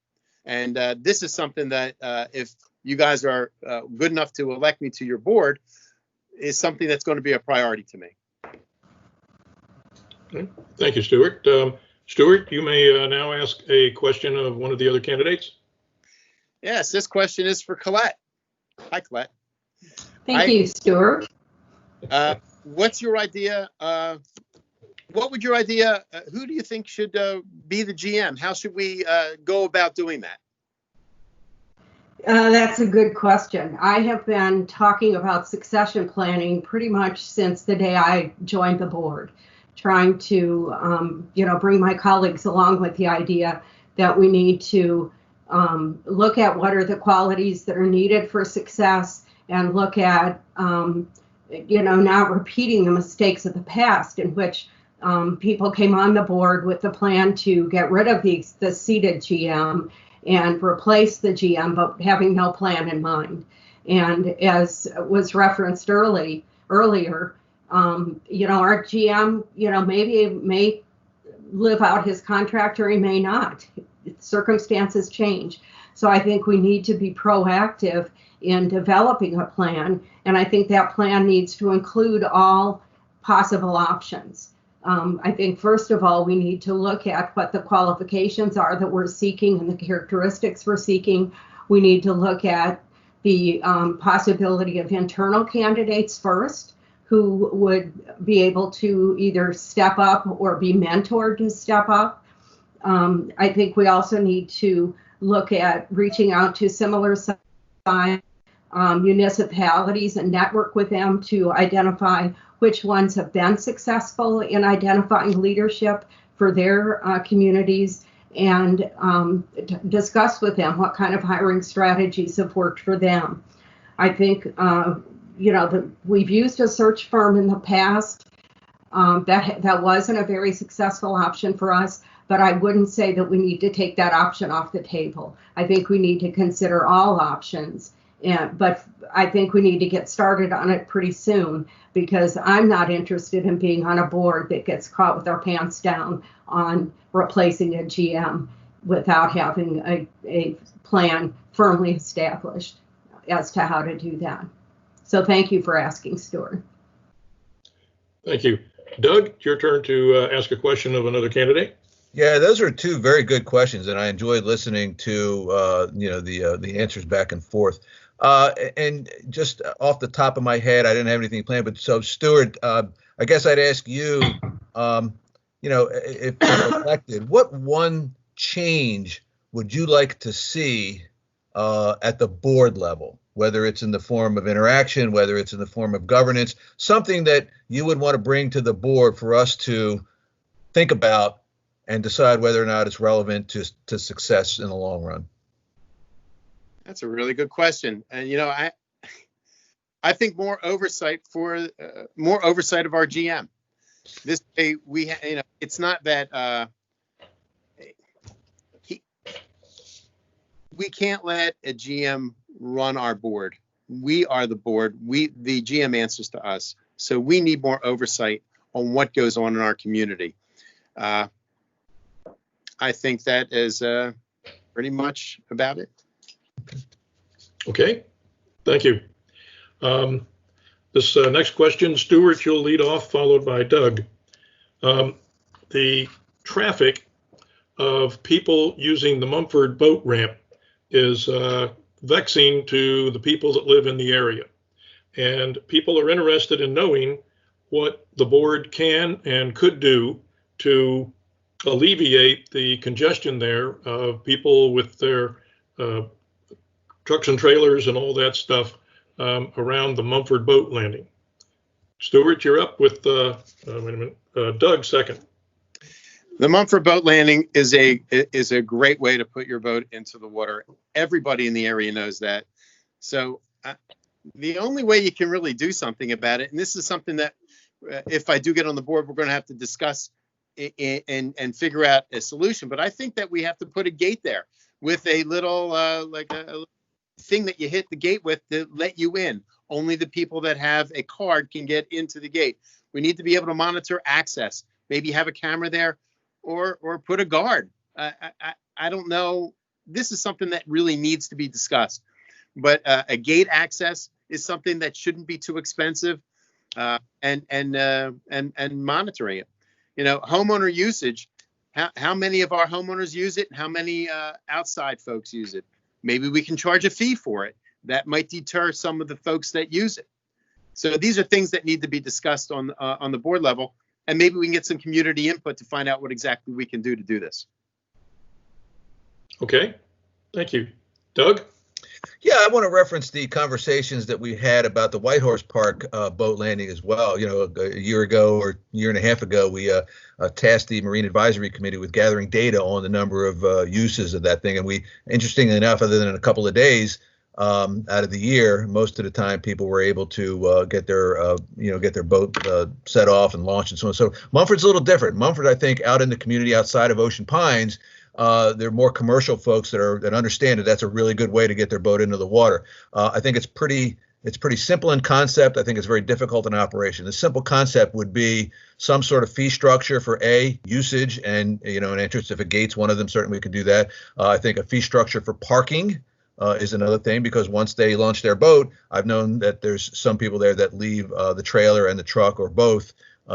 And this is something that if you guys are good enough to elect me to your board, is something that's going to be a priority to me. Okay. Thank you, Stuart. Stuart, you may now ask a question of one of the other candidates. Yes, this question is for Colette. Hi, Colette. Thank you, Stuart. What's your idea? What would your idea? Who do you think should be the GM? How should we go about doing that? That's a good question. I have been talking about succession planning pretty much since the day I joined the board, trying to, bring my colleagues along with the idea that we need to look at what are the qualities that are needed for success and look at, not repeating the mistakes of the past in which people came on the board with the plan to get rid of the seated GM and replace the GM, but having no plan in mind. And as was referenced earlier, our GM, maybe may live out his contract or he may not. Circumstances change. So I think we need to be proactive in developing a plan. And I think that plan needs to include all possible options. I think, first of all, we need to look at what the qualifications are that we're seeking and the characteristics we're seeking. We need to look at the possibility of internal candidates first, who would be able to either step up or be mentored to step up. I think we also need to look at reaching out to similar size municipalities and network with them to identify which ones have been successful in identifying leadership for their communities and discuss with them what kind of hiring strategies have worked for them. I think, we've used a search firm in the past. That wasn't a very successful option for us, but I wouldn't say that we need to take that option off the table. I think we need to consider all options. But I think we need to get started on it pretty soon, because I'm not interested in being on a board that gets caught with our pants down on replacing a GM without having a plan firmly established as to how to do that. So thank you for asking, Stuart. Thank you. Doug, it's your turn to ask a question of another candidate. Yeah, those are 2 very good questions, and I enjoyed listening to the answers back and forth. And just off the top of my head, I didn't have anything planned, but so Stuart, I guess I'd ask you, if elected, what one change would you like to see at the board level, whether it's in the form of interaction, whether it's in the form of governance, something that you would want to bring to the board for us to think about and decide whether or not it's relevant to success in the long run? That's a really good question. And, I think more oversight of our GM. This way it's not that we can't let a GM run our board. We are the board. The GM answers to us. So we need more oversight on what goes on in our community. I think that is pretty much about it. Okay, thank you. This next question, Stuart, you'll lead off, followed by Doug. The traffic of people using the Mumford boat ramp is vexing to the people that live in the area. And people are interested in knowing what the board can and could do to alleviate the congestion there of people with their trucks and trailers and all that stuff around the Mumford boat landing. Stuart, you're up with, wait a minute, Doug second. The Mumford boat landing is a great way to put your boat into the water. Everybody in the area knows that. So the only way you can really do something about it, and this is something that if I do get on the board, we're going to have to discuss and figure out a solution. But I think that we have to put a gate there with a little like a thing that you hit the gate with to let you in. Only the people that have a card can get into the gate. We need to be able to monitor access. Maybe have a camera there, or put a guard. I don't know. This is something that really needs to be discussed. But a gate access is something that shouldn't be too expensive, and monitoring it. You know, homeowner usage. How many of our homeowners use it? How many outside folks use it? Maybe we can charge a fee for it. That might deter some of the folks that use it. So these are things that need to be discussed on the board level, and maybe we can get some community input to find out what exactly we can do to do this. Okay, thank you. Doug? Yeah, I want to reference the conversations that we had about the Whitehorse Park boat landing as well. You know, a year ago or year and a half ago, we tasked the Marine Advisory Committee with gathering data on the number of uses of that thing. And we, interestingly enough, other than a couple of days out of the year, most of the time people were able to get their boat set off and launched and so on. So Mumford's a little different. Mumford, I think, out in the community outside of Ocean Pines, there are more commercial folks that understand that that's a really good way to get their boat into the water. I think it's pretty simple in concept. I think it's very difficult in operation. The simple concept would be some sort of fee structure for usage and an entrance. If a gate's one of them, certainly we could do that. I think a fee structure for parking is another thing, because once they launch their boat, I've known that there's some people there that leave the trailer and the truck or both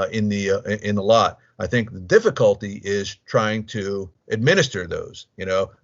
in the lot. I think the difficulty is trying to administer those.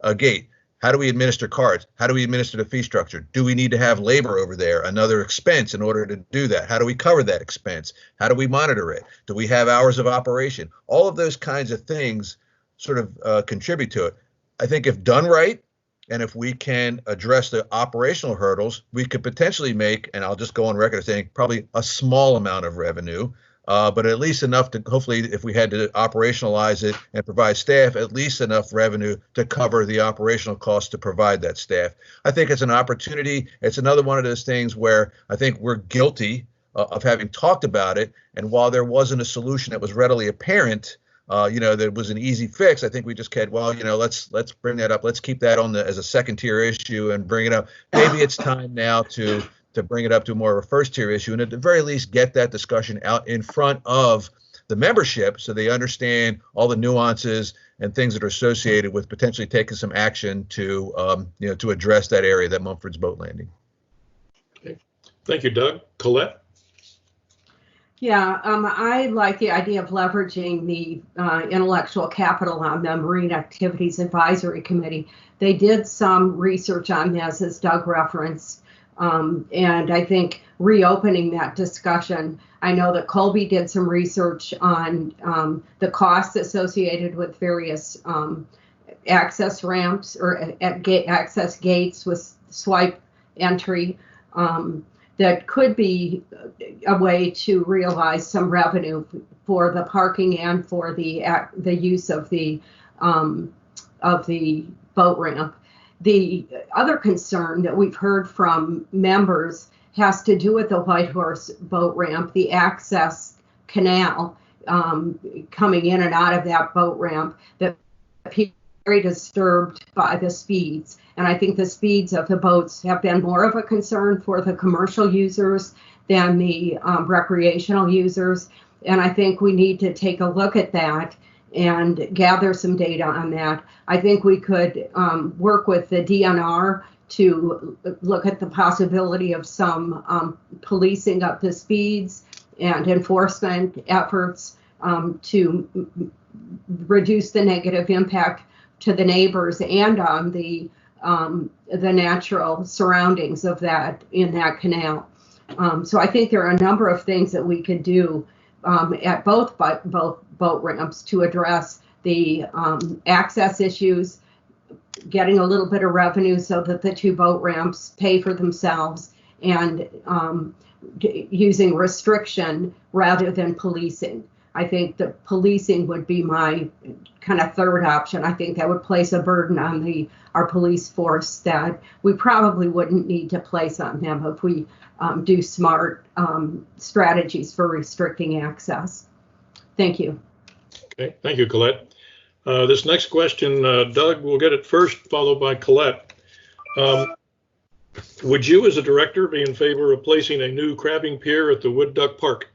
A gate. How do we administer cards? How do we administer the fee structure? Do we need to have labor over there, another expense in order to do that? How do we cover that expense? How do we monitor it? Do we have hours of operation? All of those kinds of things sort of contribute to it. I think if done right, and if we can address the operational hurdles, we could potentially make, and I'll just go on record as saying, probably a small amount of revenue, but at least enough to, hopefully, if we had to operationalize it and provide staff, at least enough revenue to cover the operational costs to provide that staff. I think it's an opportunity. It's another one of those things where I think we're guilty of having talked about it. And while there wasn't a solution that was readily apparent, there was an easy fix. I think we just had, let's bring that up. Let's keep that on as a second tier issue and bring it up. Maybe it's time now to bring it up to more of a first tier issue, and at the very least get that discussion out in front of the membership so they understand all the nuances and things that are associated with potentially taking some action to address that area, that Mumford's boat landing. Okay. Thank you, Doug. Colette? Yeah, I like the idea of leveraging the intellectual capital on the Marine Activities Advisory Committee. They did some research on this, as Doug referenced, and I think reopening that discussion. I know that Colby did some research on the costs associated with various access ramps or access gates with swipe entry. That could be a way to realize some revenue for the parking and for the use of the boat ramp. The other concern that we've heard from members has to do with the Whitehorse boat ramp, the access canal coming in and out of that boat ramp, that people very disturbed by the speeds. And I think the speeds of the boats have been more of a concern for the commercial users than the recreational users. And I think we need to take a look at that and gather some data on that. I think we could work with the DNR to look at the possibility of some policing of the speeds and enforcement efforts to reduce the negative impact to the neighbors and on the natural surroundings of that in that canal. So I think there are a number of things that we could do at both boat ramps to address the access issues, getting a little bit of revenue so that the two boat ramps pay for themselves, and using restriction rather than policing. I think the policing would be my kind of third option. I think that would place a burden on our police force that we probably wouldn't need to place on them if we do smart strategies for restricting access. Thank you. Okay, thank you, Colette. This next question, Doug will get it first, followed by Colette. Would you, as a director, be in favor of placing a new crabbing pier at the Wood Duck Park?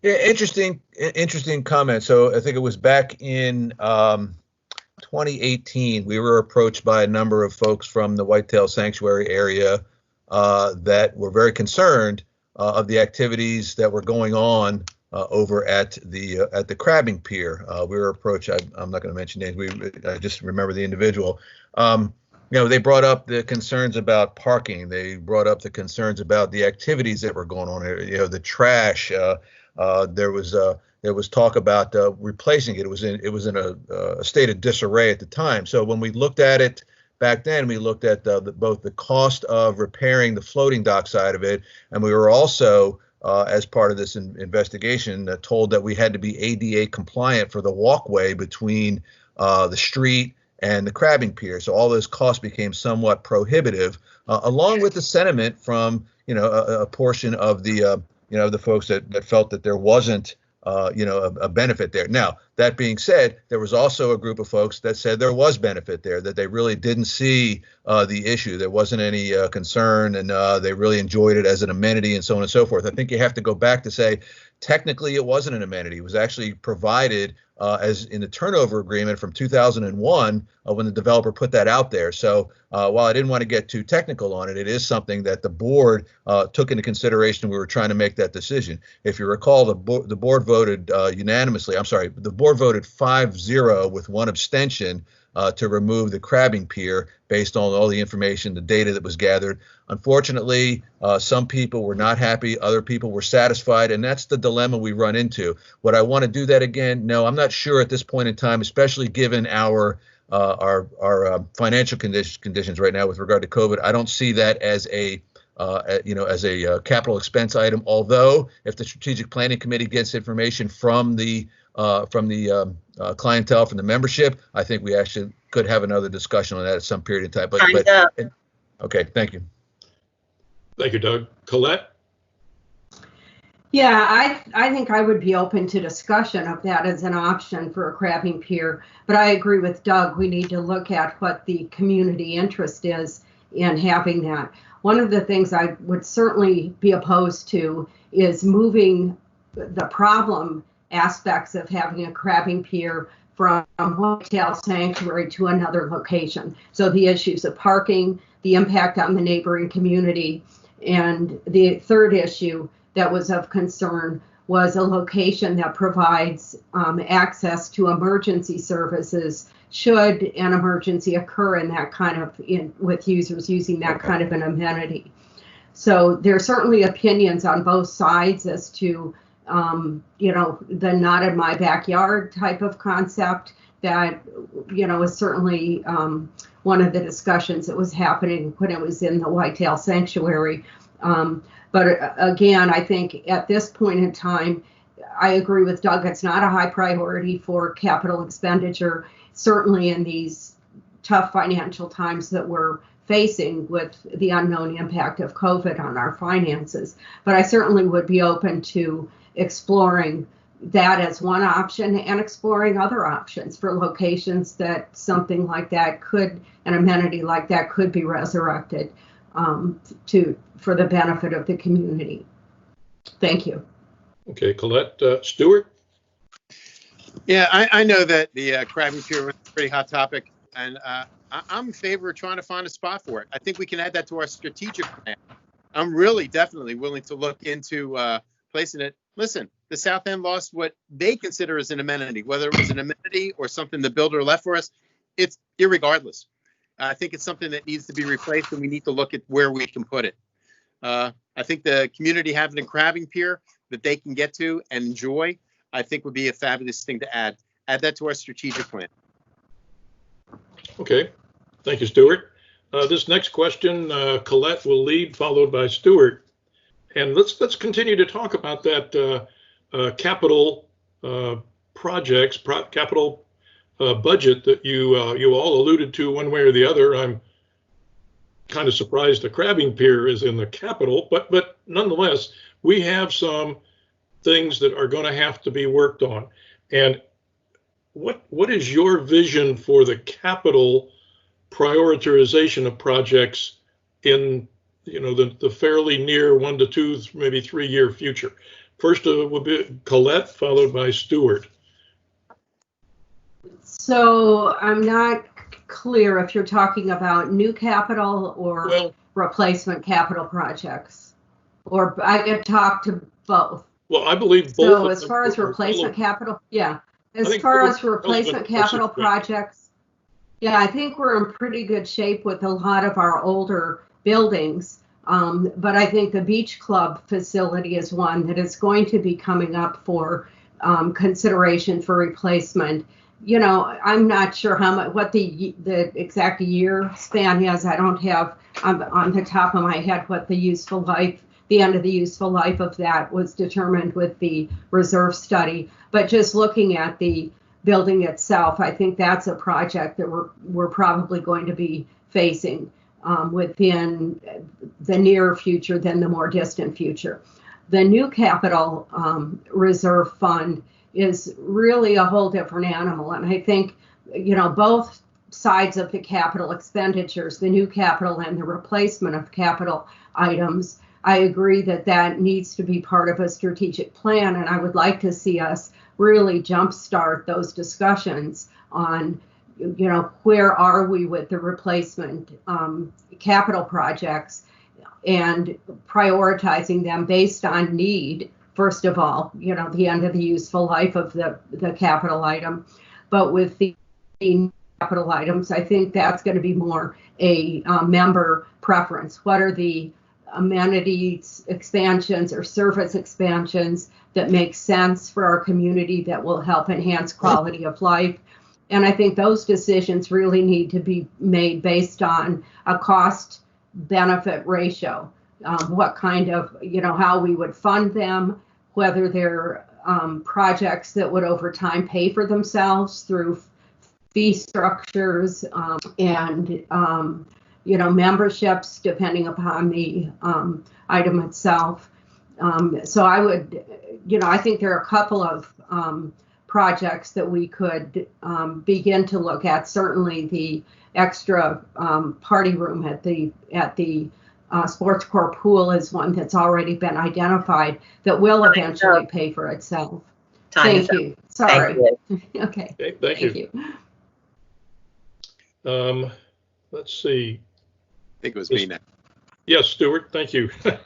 Yeah, interesting comment. So I think it was back in 2018, we were approached by a number of folks from the Whitetail Sanctuary area that were very concerned of the activities that were going on over at the crabbing pier. We were approached. I'm not going to mention names. I just remember the individual. They brought up the concerns about parking. They brought up the concerns about the activities that were going on. The trash. There was talk about replacing it. It was in a state of disarray at the time. So when we looked at it back then, we looked at both the cost of repairing the floating dock side of it, and we were also, as part of this investigation, told that we had to be ADA compliant for the walkway between the street and the crabbing pier. So all those costs became somewhat prohibitive, along with the sentiment from a portion of the the folks that felt that there wasn't a benefit there. Now, that being said, there was also a group of folks that said there was benefit there, that they really didn't see the issue. There wasn't any concern, and they really enjoyed it as an amenity and so on and so forth. I think you have to go back to say, technically, it wasn't an amenity. It was actually provided as in the turnover agreement from 2001 when the developer put that out there. So while I didn't want to get too technical on it, it is something that the board took into consideration when we were trying to make that decision. If you recall, the board voted unanimously. I'm sorry, the board voted 5-0 with one abstention to remove the crabbing pier based on all the information, the data that was gathered. Unfortunately, some people were not happy, other people were satisfied, and that's the dilemma we run into. Would I want to do that again? No, I'm not sure at this point in time, especially given our financial conditions right now with regard to COVID. I don't see that as a capital expense item. Although, if the strategic planning committee gets information from the clientele, from the membership, I think we actually could have another discussion on that at some period of time. Okay, thank you. Thank you, Doug. Colette? Yeah, I think I would be open to discussion of that as an option for a crabbing pier, but I agree with Doug. We need to look at what the community interest is in having that. One of the things I would certainly be opposed to is moving the problem aspects of having a crabbing pier from Whitetail Sanctuary to another location. So the issues of parking, the impact on the neighboring community, and the third issue that was of concern was a location that provides access to emergency services should an emergency occur in that kind of with users using that kind of an amenity. So there are certainly opinions on both sides as to the not in my backyard type of concept that is certainly one of the discussions that was happening when it was in the Whitetail Sanctuary. But again, I think at this point in time, I agree with Doug. It's not a high priority for capital expenditure, certainly in these tough financial times that we're facing with the unknown impact of COVID on our finances. But I certainly would be open to exploring that as one option and exploring other options for locations that something like that could, an amenity like that could be resurrected for the benefit of the community. Thank you. Okay, Colette. Stuart? Yeah, I know that the crabbing pier was a pretty hot topic, and I'm in favor of trying to find a spot for it. I think we can add that to our strategic plan. I'm really definitely willing to look into placing it. Listen, the South End lost what they consider as an amenity, whether it was an amenity or something the builder left for us. It's irregardless. I think it's something that needs to be replaced, and we need to look at where we can put it. I think the community having a crabbing pier that they can get to and enjoy, I think would be a fabulous thing to add. Add that to our strategic plan. Okay, thank you, Stuart. This next question, Colette will lead, followed by Stuart. And let's continue to talk about that capital projects, capital budget that you all alluded to one way or the other. I'm kind of surprised the crabbing pier is in the capital, but nonetheless, we have some things that are going to have to be worked on. And what is your vision for the capital prioritization of projects in the fairly near 1 to 2, maybe 3 year future? First would be Colette, followed by Stuart. So I'm not clear if you're talking about new capital or replacement capital projects, or I could talk to both. Well, I believe both. So as far as replacement capital, yeah. As far as replacement capital projects, yeah, I think we're in pretty good shape with a lot of our older buildings. But I think the Beach Club facility is one that is going to be coming up for consideration for replacement. I'm not sure what the exact year span is. I don't have on the top of my head what the end of the useful life of that was determined with the reserve study. But just looking at the building itself, I think that's a project that we're probably going to be facing within the near future than the more distant future. The new capital reserve fund is really a whole different animal. And I think, both sides of the capital expenditures, the new capital and the replacement of capital items, I agree that needs to be part of a strategic plan. And I would like to see us really jumpstart those discussions on, where are we with the replacement capital projects and prioritizing them based on need. First of all, the end of the useful life of the capital item. But with the capital items, I think that's going to be more a member preference. What are the amenities expansions or service expansions that make sense for our community that will help enhance quality of life? And I think those decisions really need to be made based on a cost benefit ratio. What kind of, how we would fund them, whether they're projects that would over time pay for themselves through fee structures and memberships depending upon the item itself. So I would, I think there are a couple of projects that we could begin to look at. Certainly the extra party room at the Sports Corps pool is one that's already been identified that will eventually pay for itself. Thank you. Sorry. Thank you. Okay. Thank you. Let's see. I think it was me now. Yes, Stuart. Thank you. Can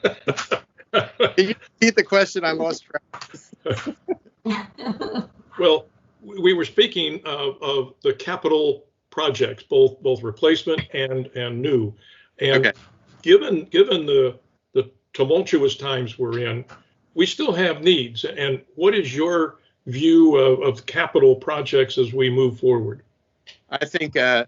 you repeat the question? I lost track. Well, we were speaking of the capital projects, both replacement and new. And okay. Given the tumultuous times we're in, we still have needs. And what is your view of capital projects as we move forward? I think a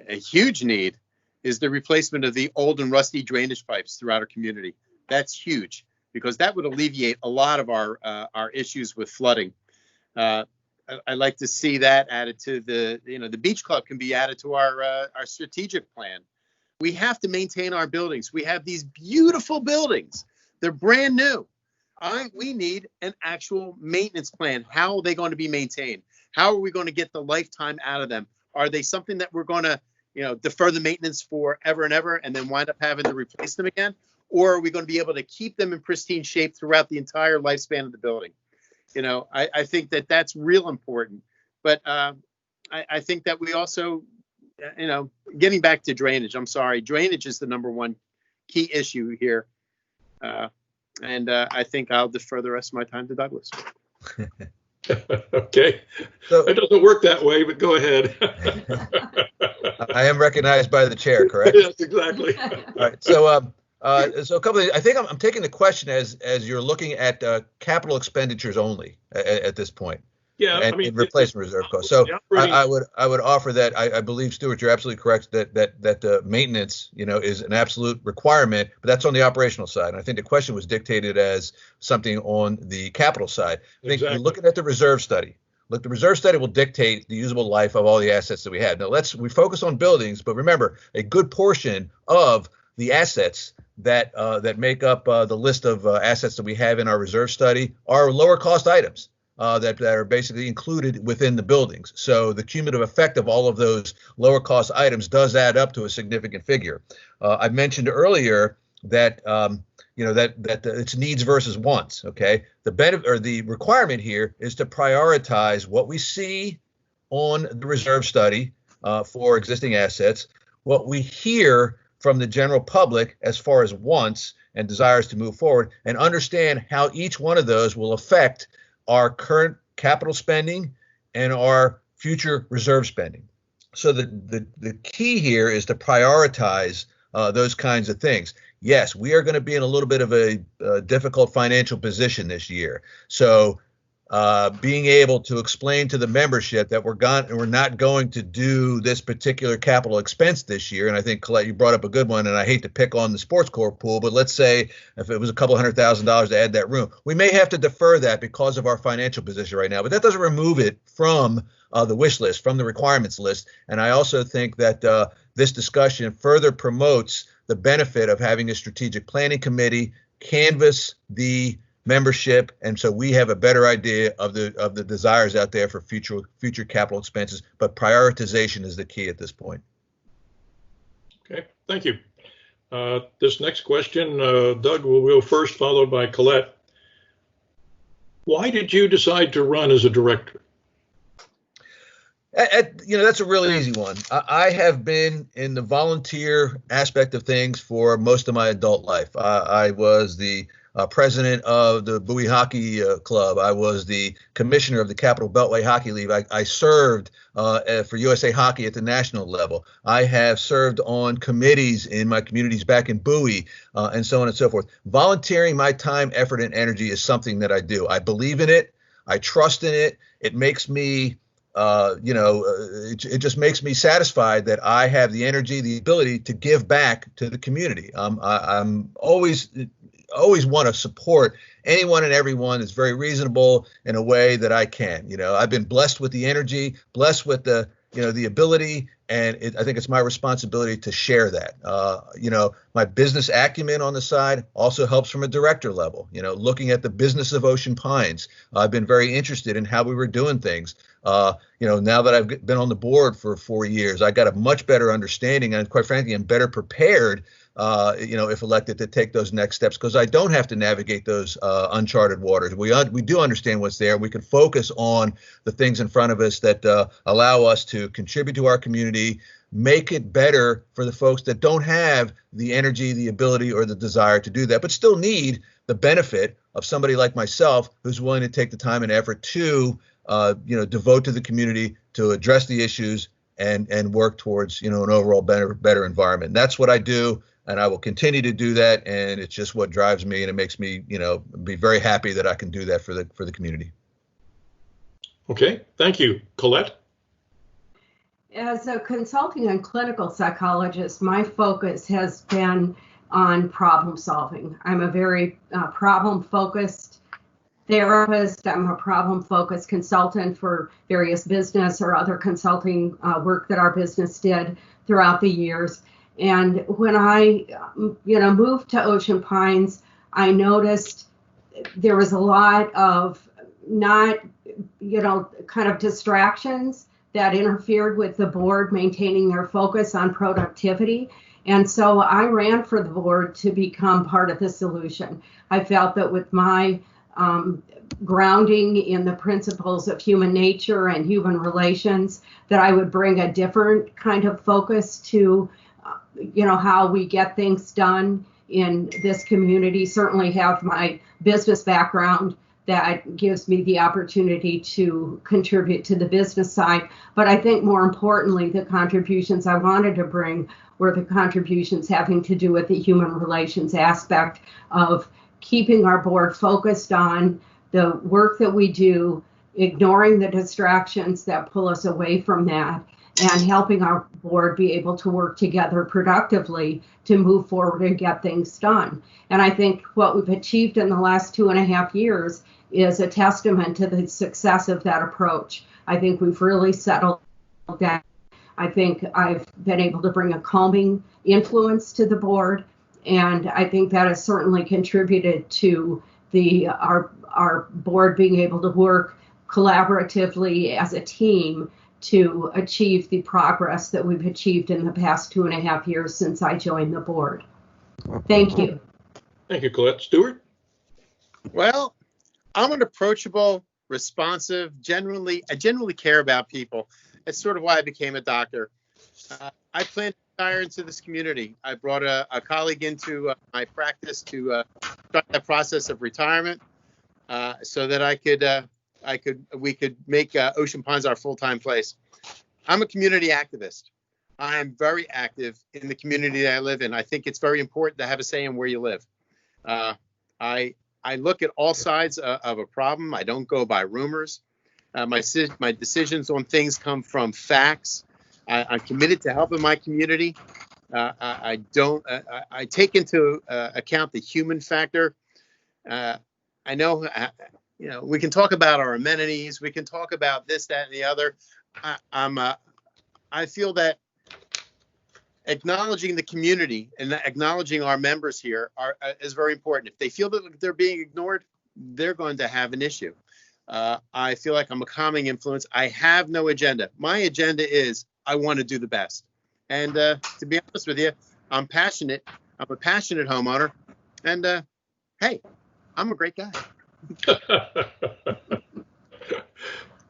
huge need is the replacement of the old and rusty drainage pipes throughout our community. That's huge because that would alleviate a lot of our issues with flooding. I like to see that added to the beach club can be added to our strategic plan. We have to maintain our buildings. We have these beautiful buildings. They're brand new. we need an actual maintenance plan. How are they going to be maintained? How are we going to get the lifetime out of them? Are they something that we're going to, defer the maintenance for ever and ever and then wind up having to replace them again? Or are we going to be able to keep them in pristine shape throughout the entire lifespan of the building? I think that that's real important. But I think that we also, getting back to drainage, I'm sorry, drainage is the number one key issue here. And I think I'll defer the rest of my time to Douglas. Okay. So It doesn't work that way, but go ahead. I am recognized by the chair, correct? Yes, exactly. All right. So a couple of, I think I'm taking the question as you're looking at capital expenditures only at this point. Yeah, And replacement reserve costs. So I would offer that I believe, Stuart, you're absolutely correct that maintenance, is an absolute requirement, but that's on the operational side. And I think the question was dictated as something on the capital side. I think you're looking at the reserve study. Look, the reserve study will dictate the usable life of all the assets that we have. Now we focus on buildings, but remember, a good portion of the assets that make up the list of assets that we have in our reserve study are lower cost items. That are basically included within the buildings. So the cumulative effect of all of those lower cost items does add up to a significant figure. I mentioned earlier that that it's needs versus wants. Okay, the benefit or the requirement here is to prioritize what we see on the reserve study for existing assets, what we hear from the general public as far as wants and desires to move forward, and understand how each one of those will affect our current capital spending and our future reserve spending. So the key here is to prioritize those kinds of things. Yes, we are going to be in a little bit of a difficult financial position this year. So being able to explain to the membership that we're not going to do this particular capital expense this year. And I think, Colette, you brought up a good one, and I hate to pick on the sports court pool, but let's say if it was a couple $100,000 to add that room, we may have to defer that because of our financial position right now, but that doesn't remove it from the wish list, from the requirements list. And I also think that this discussion further promotes the benefit of having a strategic planning committee canvass the membership, and so we have a better idea of the desires out there for future capital expenses. But prioritization is the key at this point. Okay, thank you. This next question, Doug will go first, followed by Colette. Why did you decide to run as a director? That's a really easy one. I have been in the volunteer aspect of things for most of my adult life. I was the president of the Bowie Hockey Club. I was the commissioner of the Capital Beltway Hockey League. I served for USA Hockey at the national level. I have served on committees in my communities back in Bowie, and so on and so forth. Volunteering my time, effort, and energy is something that I do. I believe in it. I trust in it. It makes me it just makes me satisfied that I have the energy, the ability to give back to the community. I'm always want to support anyone and everyone that's very reasonable in a way that I can. I've been blessed with the energy, blessed with the ability, and I think it's my responsibility to share that. My business acumen on the side also helps from a director level. Looking at the business of Ocean Pines, I've been very interested in how we were doing things. Now that I've been on the board for 4 years, I got a much better understanding, and quite frankly, I'm better prepared if elected, to take those next steps, because I don't have to navigate those uncharted waters. We do understand what's there. We can focus on the things in front of us that allow us to contribute to our community, make it better for the folks that don't have the energy, the ability, or the desire to do that, but still need the benefit of somebody like myself who's willing to take the time and effort to devote to the community, to address the issues, and work towards an overall better environment. And that's what I do. And I will continue to do that, and it's just what drives me, and it makes me, be very happy that I can do that for the community. Okay, thank you. Colette? As a consulting and clinical psychologist, my focus has been on problem solving. I'm a very problem-focused therapist. I'm a problem-focused consultant for various business or other consulting work that our business did throughout the years. And when I, moved to Ocean Pines, I noticed there was a lot of not, kind of distractions that interfered with the board maintaining their focus on productivity. And so I ran for the board to become part of the solution. I felt that with my grounding in the principles of human nature and human relations, that I would bring a different kind of focus to, how we get things done in this community. Certainly have my business background that gives me the opportunity to contribute to the business side. But I think more importantly, the contributions I wanted to bring were the contributions having to do with the human relations aspect of keeping our board focused on the work that we do, ignoring the distractions that pull us away from that, and helping our board be able to work together productively to move forward and get things done. And I think what we've achieved in the last 2.5 years is a testament to the success of that approach. I think we've really settled down. I think I've been able to bring a calming influence to the board, and I think that has certainly contributed to our board being able to work collaboratively as a team to achieve the progress that we've achieved in the past 2.5 years since I joined the board. Thank you. Thank you, Colette. Stuart? Well, I'm an approachable, responsive, I genuinely care about people. That's sort of why I became a doctor. I plan to retire into this community. I brought a colleague into my practice to start that process of retirement, so that we could make Ocean Ponds our full-time place. I'm a community activist. I am very active in the community that I live in. I think it's very important to have a say in where you live. I look at all sides of a problem. I don't go by rumors. My decisions on things come from facts. I'm committed to helping my community. I take into account the human factor. I know, we can talk about our amenities. We can talk about this, that, and the other. I feel that acknowledging the community and acknowledging our members here is very important. If they feel that they're being ignored, they're going to have an issue. I feel like I'm a calming influence. I have no agenda. My agenda is I want to do the best. And to be honest with you, I'm passionate. I'm a passionate homeowner. And hey, I'm a great guy.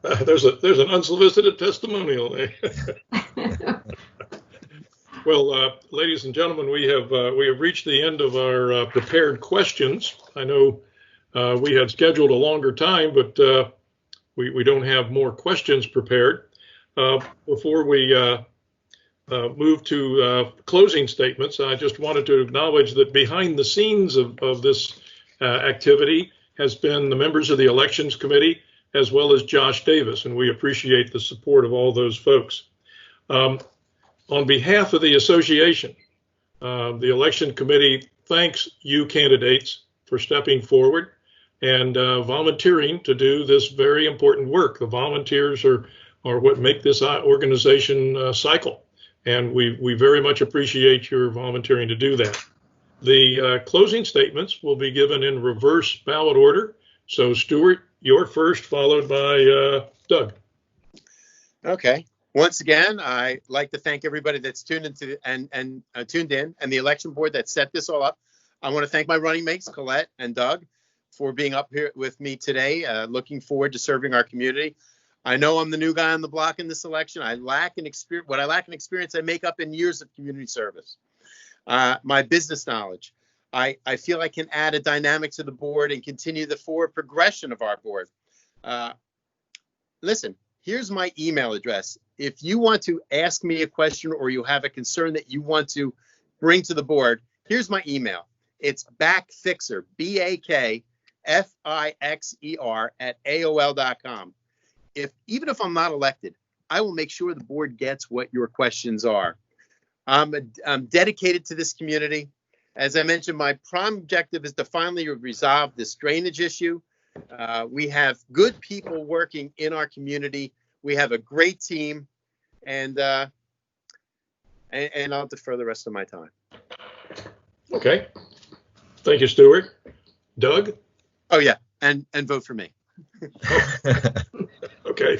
There's an unsolicited testimonial there. Well, ladies and gentlemen, we have reached the end of our prepared questions. I know we had scheduled a longer time, but we don't have more questions prepared. Before we move to closing statements, I just wanted to acknowledge that behind the scenes of this activity has been the members of the Elections Committee, as well as Josh Davis, and we appreciate the support of all those folks. On behalf of the association, the Election Committee thanks you candidates for stepping forward and volunteering to do this very important work. The volunteers are what make this organization cycle, and we very much appreciate your volunteering to do that. The closing statements will be given in reverse ballot order. So Stuart, you're first, followed by Doug. Okay. Once again, I'd like to thank everybody that's tuned into tuned in, and the election board that set this all up. I want to thank my running mates, Colette and Doug, for being up here with me today. Looking forward to serving our community. I know I'm the new guy on the block in this election. I lack an experience. What I lack in experience, I make up in years of community service. My business knowledge. I feel I can add a dynamic to the board and continue the forward progression of our board. Listen, here's my email address. If you want to ask me a question or you have a concern that you want to bring to the board, here's my email. It's backfixer, BAKFIXER @AOL.com. Even if I'm not elected, I will make sure the board gets what your questions are. I'm dedicated to this community. As I mentioned, my prime objective is to finally resolve this drainage issue. We have good people working in our community. We have a great team, and I'll defer the rest of my time. Okay. Thank you, Stuart. Doug? Oh yeah, and vote for me. Okay.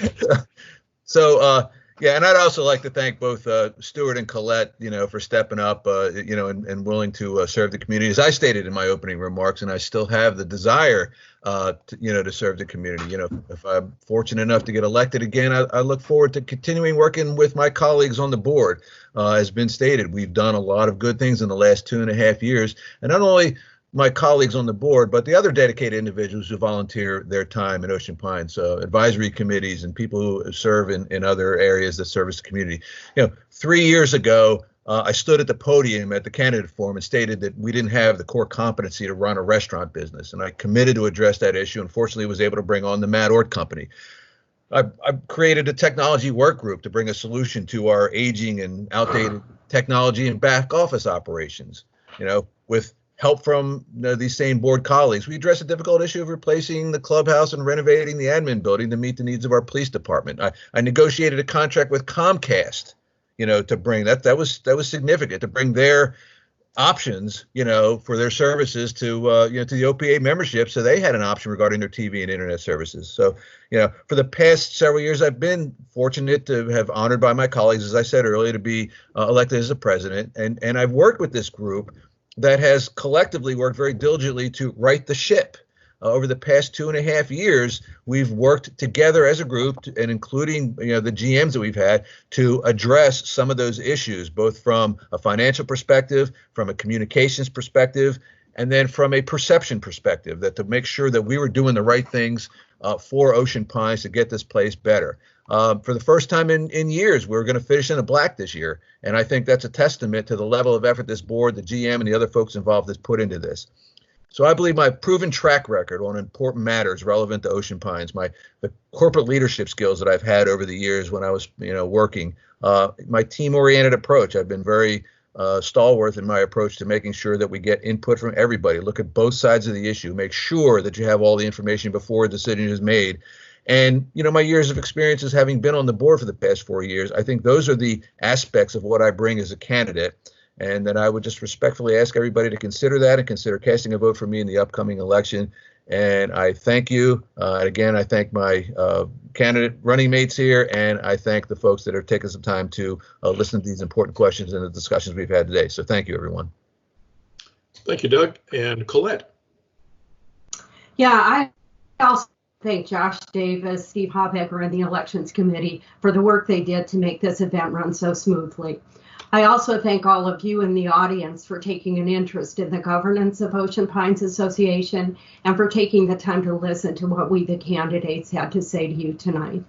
So, yeah, and I'd also like to thank both Stuart and Colette, for stepping up, and willing to serve the community. As I stated in my opening remarks, and I still have the desire, to serve the community. If I'm fortunate enough to get elected again, I look forward to continuing working with my colleagues on the board. As been stated, we've done a lot of good things in the last 2.5 years, and not only my colleagues on the board, but the other dedicated individuals who volunteer their time in Ocean Pines, advisory committees and people who serve in other areas that service the community. 3 years ago, I stood at the podium at the candidate forum and stated that we didn't have the core competency to run a restaurant business. And I committed to address that issue. Unfortunately, was able to bring on the Matt Ort Company. I created a technology work group to bring a solution to our aging and outdated technology and back office operations. With help from these same board colleagues, we addressed the difficult issue of replacing the clubhouse and renovating the admin building to meet the needs of our police department. I negotiated a contract with Comcast, to bring that was significant, to bring their options, for their services to the OPA membership, so they had an option regarding their TV and internet services. So, for the past several years, I've been fortunate to have honored by my colleagues, as I said earlier, to be elected as a president, and I've worked with this group that has collectively worked very diligently to right the ship. Over the past 2.5 years, we've worked together as a group, and including the GMs that we've had, to address some of those issues, both from a financial perspective, from a communications perspective, and then from a perception perspective, that to make sure that we were doing the right things for Ocean Pines to get this place better. For the first time in years, we're going to finish in the black this year. And I think that's a testament to the level of effort this board, the GM, and the other folks involved has put into this. So I believe my proven track record on important matters relevant to Ocean Pines, the corporate leadership skills that I've had over the years when I was working, my team-oriented approach. I've been very stalwart in my approach to making sure that we get input from everybody, look at both sides of the issue, make sure that you have all the information before a decision is made. And, my years of experiences having been on the board for the past 4 years, I think those are the aspects of what I bring as a candidate. And then I would just respectfully ask everybody to consider that and consider casting a vote for me in the upcoming election. And I thank you. Again, I thank my candidate running mates here, and I thank the folks that are taking some time to listen to these important questions and the discussions we've had today. So thank you, everyone. Thank you, Doug. And Colette. Yeah, I also thank Josh Davis, Steve Hofbecker, and the Elections Committee for the work they did to make this event run so smoothly. I also thank all of you in the audience for taking an interest in the governance of Ocean Pines Association and for taking the time to listen to what we, the candidates, had to say to you tonight.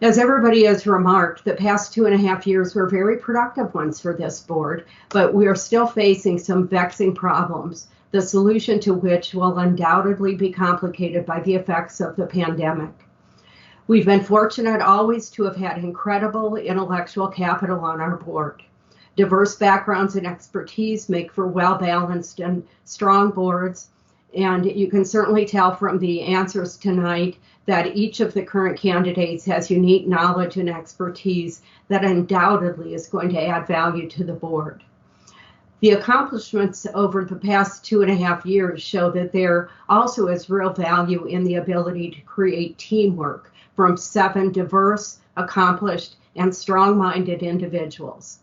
As everybody has remarked, the past 2.5 years were very productive ones for this board, but we are still facing some vexing problems, the solution to which will undoubtedly be complicated by the effects of the pandemic. We've been fortunate always to have had incredible intellectual capital on our board. Diverse backgrounds and expertise make for well-balanced and strong boards, and you can certainly tell from the answers tonight that each of the current candidates has unique knowledge and expertise that undoubtedly is going to add value to the board. The accomplishments over the past 2.5 years show that there also is real value in the ability to create teamwork from 7 diverse, accomplished, and strong-minded individuals.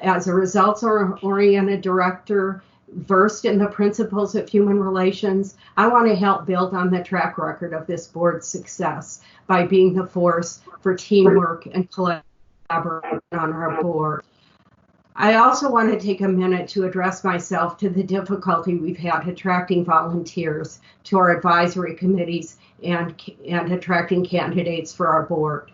As a results-oriented director, versed in the principles of human relations, I want to help build on the track record of this board's success by being the force for teamwork and collaboration on our board. I also want to take a minute to address myself to the difficulty we've had attracting volunteers to our advisory committees and attracting candidates for our board.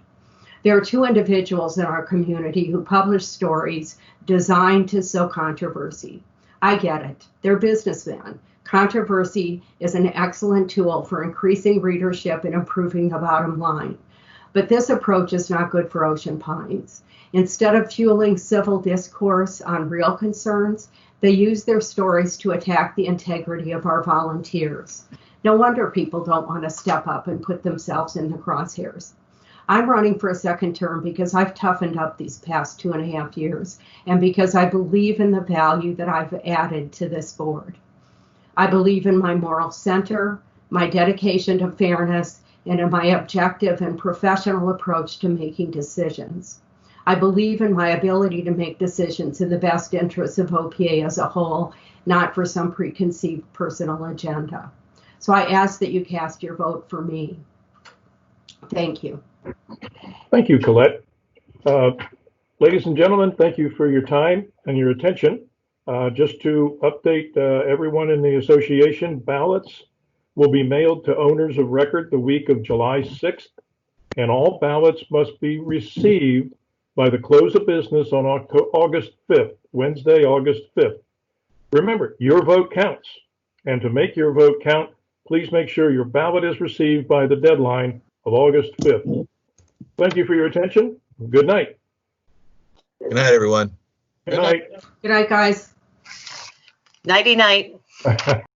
There are 2 individuals in our community who publish stories designed to sow controversy. I get it. They're businessmen. Controversy is an excellent tool for increasing readership and improving the bottom line. But this approach is not good for Ocean Pines. Instead of fueling civil discourse on real concerns, they use their stories to attack the integrity of our volunteers. No wonder people don't want to step up and put themselves in the crosshairs. I'm running for a second term because I've toughened up these past 2.5 years and because I believe in the value that I've added to this board. I believe in my moral center, my dedication to fairness, and in my objective and professional approach to making decisions. I believe in my ability to make decisions in the best interests of OPA as a whole, not for some preconceived personal agenda. So I ask that you cast your vote for me. Thank you. Thank you, Colette. Ladies and gentlemen, thank you for your time and your attention. Just to update everyone in the association, ballots will be mailed to owners of record the week of July 6th, and all ballots must be received by the close of business on August 5th, Wednesday, August 5th. Remember, your vote counts, and to make your vote count, please make sure your ballot is received by the deadline of August 5th. Thank you for your attention. Good night. Good night, everyone. Good night. Good night, guys. Nighty night.